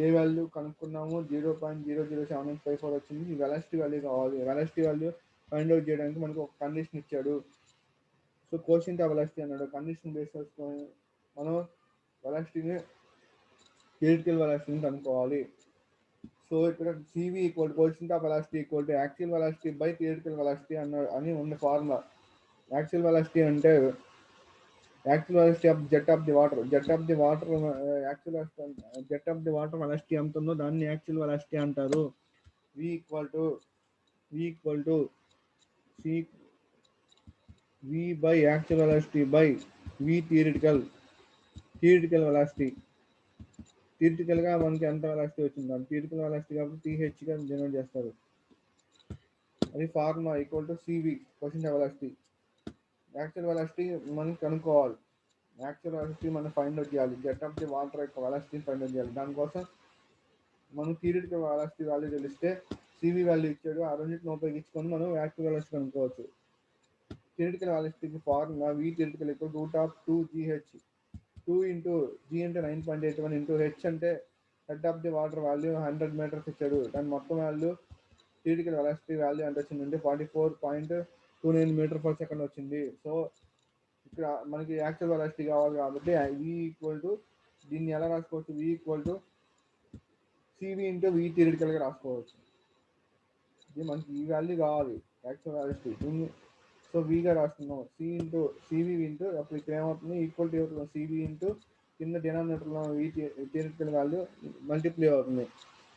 ఏ వాల్యూ కనుక్కున్నాము 0.007854 వచ్చింది. ఈ వెలాసిటీ వాల్యూ కావాలి. వెలాసిటీ వాల్యూ ఫైండ్ అవుట్ చేయడానికి మనకు ఒక కండిషన్ ఇచ్చాడు. సో కోషియంట్ ఆఫ్ వెలాసిటీ అన్నాడు. కండిషన్ బేస్ చేసుకొని మనం వెలాసిటీని థియరిటికల్ వెలాసిటీని కనుక్కోవాలి. సో ఇక్కడ CV equal quotient of velocity equal to actual velocity by theoretical velocity అని ఉన్న ఫార్ములా. యాక్చువల్ వెలాసిటీ అంటే actual velocity of jet of the water. Actual jet of the water velocity ఎంత ఉందో దాన్ని యాక్చువల్ వెలాసిటీ అంటారు. V equal to C V by actual velocity by V theoretical velocity. థియరిటికల్గా మనకి ఎంత వెలాసిటీ వచ్చింది, theoretical velocity కాబట్టి THగా జనరేట్ చేస్తారు. అది formula equal to CV coefficient of velocity. Actual velocity మనం కనుక్కోవాలి. యాక్చువల్ వెలాసిటీ మనం ఫైండ్ అవుట్ చేయాలి. జెట్ ఆఫ్ ది వాటర్ యొక్క వెలాసిటీని ఫైండ్ అవుట్ చేయాలి. దానికోసం మనం థియరిటికల్ వెలాసిటీ వాల్యూ తెలిస్తే CV వాల్యూ ఇచ్చాడు, ఆ రెండింటిని ఉపయోగించుకొని మనం యాక్చువల్ వెలాసిటీ కనుక్కోవచ్చు. థియరిటికల్ వెలాసిటీకి formula V theoretical equal √2GH. 2 into G అంటే 9.81 ఇంటూ H అంటే head of the water value 100 metres ఇచ్చాడు. దాని మొత్తం వాల్యూ థియరిటికల్ వెలాసిటీ వాల్యూ ఎంత వచ్చిందంటే 44.29 మీటర్ పర్ సెకండ్ వచ్చింది. సో ఇక్కడ మనకి యాక్చువల్ వెలాసిటీ కావాలి కాబట్టి V ఈక్వల్ టు దీన్ని ఎలా రాసుకోవచ్చు, V equal to CV into V థియరిటికల్గా రాసుకోవచ్చు. ఇది మనకి ఈ వాల్యూ కావాలి యాక్చువల్ వెలాసిటీ. సో వీగా రాస్తున్నాం CV ఇంటూ అప్పుడు ఇక్కడ ఏమవుతుంది ఈక్వల్ టు అవుతుంది CV ఇంటూ కింద డినామినేటర్లో V థియరిటికల్ వాల్యూ మల్టిప్లై అవుతుంది.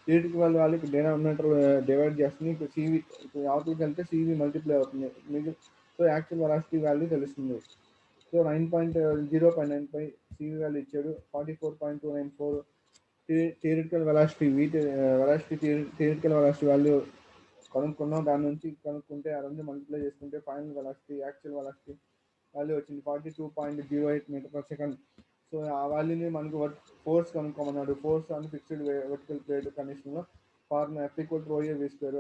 థియరిటికల్ వాల్యూ డినామినేటర్ డివైడ్ చేస్తుంది. ఇప్పుడు CV ఇప్పుడు అవతలకి వెళ్తే CV మల్టిప్లై అవుతుంది. సో యాక్చువల్ వెలాసిటీ వాల్యూ తెలుస్తుంది. సో 0.95 CV వాల్యూ ఇచ్చాడు. 44.294 theoretical velocity theoretical velocity value కనుక్కున్నాం. దాని నుంచి కనుక్కుంటే ఆ రెండు మల్టిప్లై చేసుకుంటే final velocity actual velocity value వచ్చింది 42.08 మీటర్ పర్ సెకండ్. సో ఆ వాల్యూని మనకు ఫోర్స్ కనుక్కోమన్నాడు. ఫోర్స్ అని ఫిక్స్డ్ వర్టికల్ ప్లేట్ కండిషన్లో ఫార్ములా F ఈక్వల్ రో ఏ వి స్క్వేర్.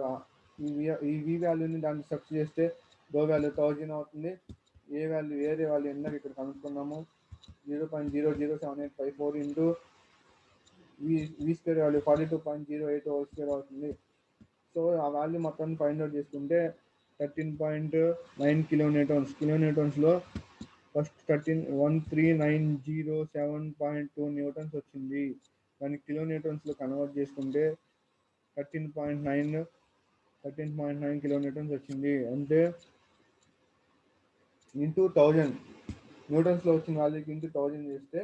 ఈ V వాల్యూని దాన్ని సబ్స్టిట్యూట్ చేస్తే రో వాల్యూ 1000 అవుతుంది. ఏరియా వాల్యూ ఇందాక ఇక్కడ కనుక్కున్నాము 0.007854 into V square value 42.08 whole square అవుతుంది. సో ఆ వాల్యూ మొత్తాన్ని ఫైండ్ అవుట్ చేసుకుంటే 13.9 కిలోన్యూటన్స్లో ఫస్ట్ 1390.7.2 న్యూటన్స్ వచ్చింది. దాన్ని కిలోన్యూటన్స్లో కన్వర్ట్ చేసుకుంటే 13.9 కిలోన్యూటన్స్ వచ్చింది. అంటే ఇంటూ 1000 న్యూటన్స్లో వచ్చిన వాల్యూకి ఇంటూ 1000 చేస్తే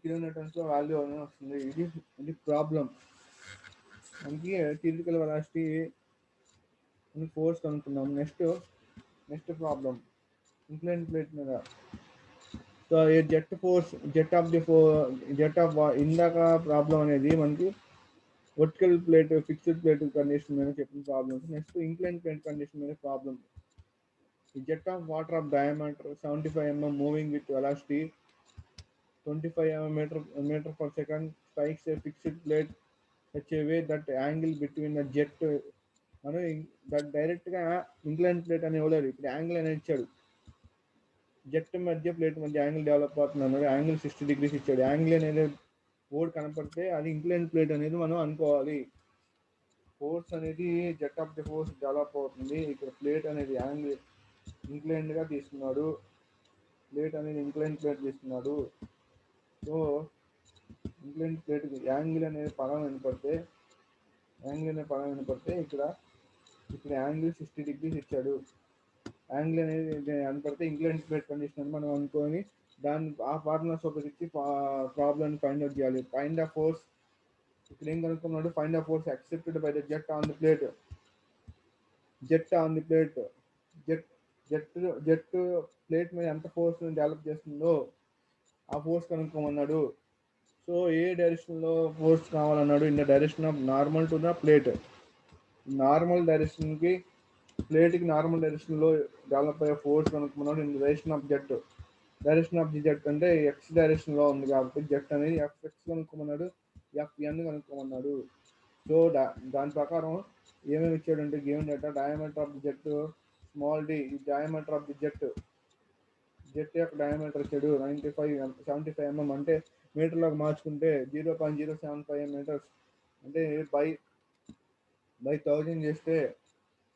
కిలోన్యూటన్స్లో వాల్యూ అనేది వస్తుంది. ఇది ప్రాబ్లం. మనకి థియరిటికల్ వెలాసిటీ ఫోర్స్ కనుక్కున్నాం. నెక్స్ట్ ప్రాబ్లం ఇంక్లైన్ ప్లేట్ మీద. సో ఈ జెట్ ఆఫ్ ఇందాక ప్రాబ్లం అనేది మనకి vertical plate fixed plate condition మీద చెప్పిన problems. Next incline plate condition మీద problem. The jet of water of diameter 75 mm moving with velocity 25 meter per second strikes a fixed plate such a way that angle between the jet మనం డైరెక్ట్గా incline plate అని ఇవ్వలేదు. ఇప్పుడు angle అనేది ఇచ్చాడు. Jet మధ్య plate మధ్య angle develop అవుతుంది అన్నాడు. యాంగిల్ 60 degrees ఇచ్చాడు. యాంగిల్ అనేది బోర్డ్ కనపడితే అది ఇంక్లైన్ ప్లేట్ అనేది మనం అనుకోవాలి. ఫోర్స్ అనేది jet of the force develop అవుతుంది. ఇక్కడ ప్లేట్ అనేది యాంగిల్ ఇంక్లైన్డ్గా తీసుకున్నాడు. ప్లేట్ అనేది ఇంక్లైన్ ప్లేట్ తీసుకున్నాడు. సో ఇంక్లైన్ ప్లేట్ యాంగిల్ అనేది పదం వినపడితే ఇక్కడ యాంగిల్ 60 degrees ఇచ్చాడు. యాంగిల్ అనేది కనపడితే ఇంక్లైన్ ప్లేట్ కండిషన్ అని మనం అనుకొని ఆ ఫార్ములాస్ ఉపయోగించి ప్రాబ్లమ్ ఫైండ్ అవుట్ చేయాలి. Find the force. ఇక్కడ ఏం కనుక్కున్నాడు, find the force accepted by the jet on the plate. Jet plate మీద ఎంత ఫోర్స్ డెవలప్ చేస్తుందో ఆ ఫోర్స్ కనుక్కోమన్నాడు. సో ఏ డైరెక్షన్లో ఫోర్స్ కావాలన్నాడు, in the direction of normal to the plate. Normal డైరెక్షన్కి ప్లేట్కి నార్మల్ డైరెక్షన్లో డెవలప్ అయ్యే ఫోర్స్ కనుక్కున్నాడు. In the direction of the jet అంటే ఎక్స్ డైరెక్షన్లో ఉంది కాబట్టి జెట్ అనేది FX కనుక్కోమన్నాడు. ఎఫ్ఎన్ కనుక్కోమన్నాడు. సో దాని ప్రకారం ఏమేమి ఇచ్చాడంటే given data diameter of the jet small d, ఈ డయామీటర్ ఆఫ్ ది జెట్ యొక్క డయామీటర్ ఇచ్చాడు 75 అంటే మీటర్లోకి మార్చుకుంటే 0.075 మీటర్స్, అంటే బై 1000 చేస్తే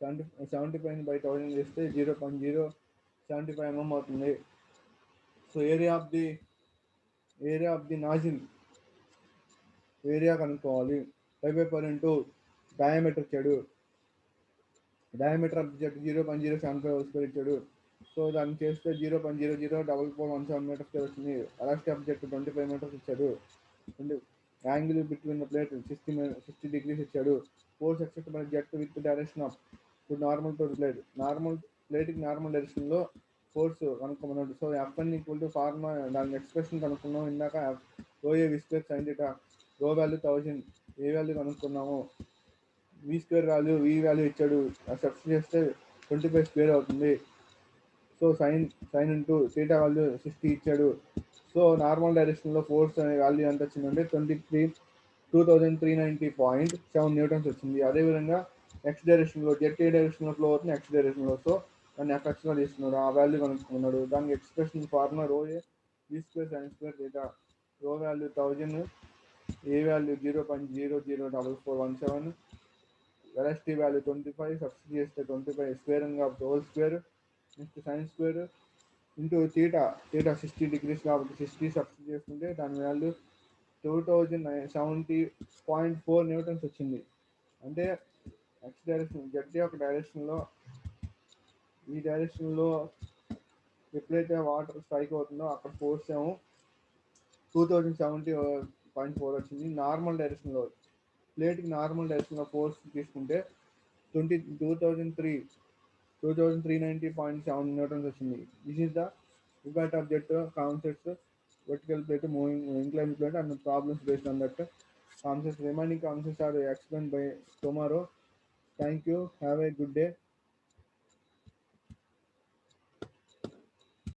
75 బై 1000 చేస్తే 0.075 అవుతుంది. So area of the nozzle area కనుక్కోవాలి. 5/4 డయామీటర్ ఇచ్చాడు. డయామీటర్ ఆఫ్ జెట్ 0.075 ఇచ్చాడు. సో దాన్ని చేస్తే 0.004417 మీటర్స్ వచ్చింది. అలాస్టి ఆఫ్ జెట్ 25 మీటర్స్ ఇచ్చాడు. Angle between the plate 60 degrees ఇచ్చాడు. Force except by jet with direction of normal to plate, ప్లేట్కి normal డైరెక్షన్లో ఫోర్స్ కనుక్కోమన్నాడు. So FN equal to formula, దాని ఎక్స్ప్రెషన్ కనుక్కున్నాం ఇందాక. Rho a v square sine theta, rho value 1000, A value కనుక్కున్నాము, v square value ఇచ్చాడు. Substitute చేస్తే 25 స్క్వేర్ అవుతుంది. So sine into theta value 60 ఇచ్చాడు. సో నార్మల్ డైరెక్షన్లో ఫోర్స్ అనే వాల్యూ ఎంత వచ్చిందంటే 2390.7 న్యూటన్స్ వచ్చింది. అదేవిధంగా నెక్స్ట్ డైరెక్షన్లో జెట్ ఏ డైరెక్షన్లో ఫ్లో అవుతుంది, నెక్స్ట్ డైరెక్షన్లో. సో దాన్ని ఎఫ్ఎక్స్గా తీసుకున్నాడు, ఆ వాల్యూ కనుక్కున్నాడు. దానికి ఎక్స్ప్రెషన్ ఫార్ములా రో ఏ వి square sine square theta, rho value 1000, A value 0.004417, velocity value 25, substitute చేస్తే 25 squaring of the whole square, next sine square into theta 60 degrees కాబట్టి 60 సబ్స్టిట్యూట్ చేసుకుంటే దాని వాల్యూ 2070.4 న్యూటన్స్ వచ్చింది. అంటే నెక్స్ట్ డైరెక్షన్ జెట్ యొక్క డైరెక్షన్లో, ఈ డైరెక్షన్లో ఎప్పుడైతే వాటర్ స్ట్రైక్ అవుతుందో అక్కడ ఫోర్స్ ఏమో 2070.4 వచ్చింది. నార్మల్ డైరెక్షన్లో, ప్లేట్కి నార్మల్ డైరెక్షన్లో ఫోర్స్ తీసుకుంటే 2390.7 న్యూటన్స్ వచ్చింది. This is the result of jet concepts, vertical plate moving inclined plate and problems based on that concepts. Remaining concepts are explained by tomorrow. Thank you. Have a good day.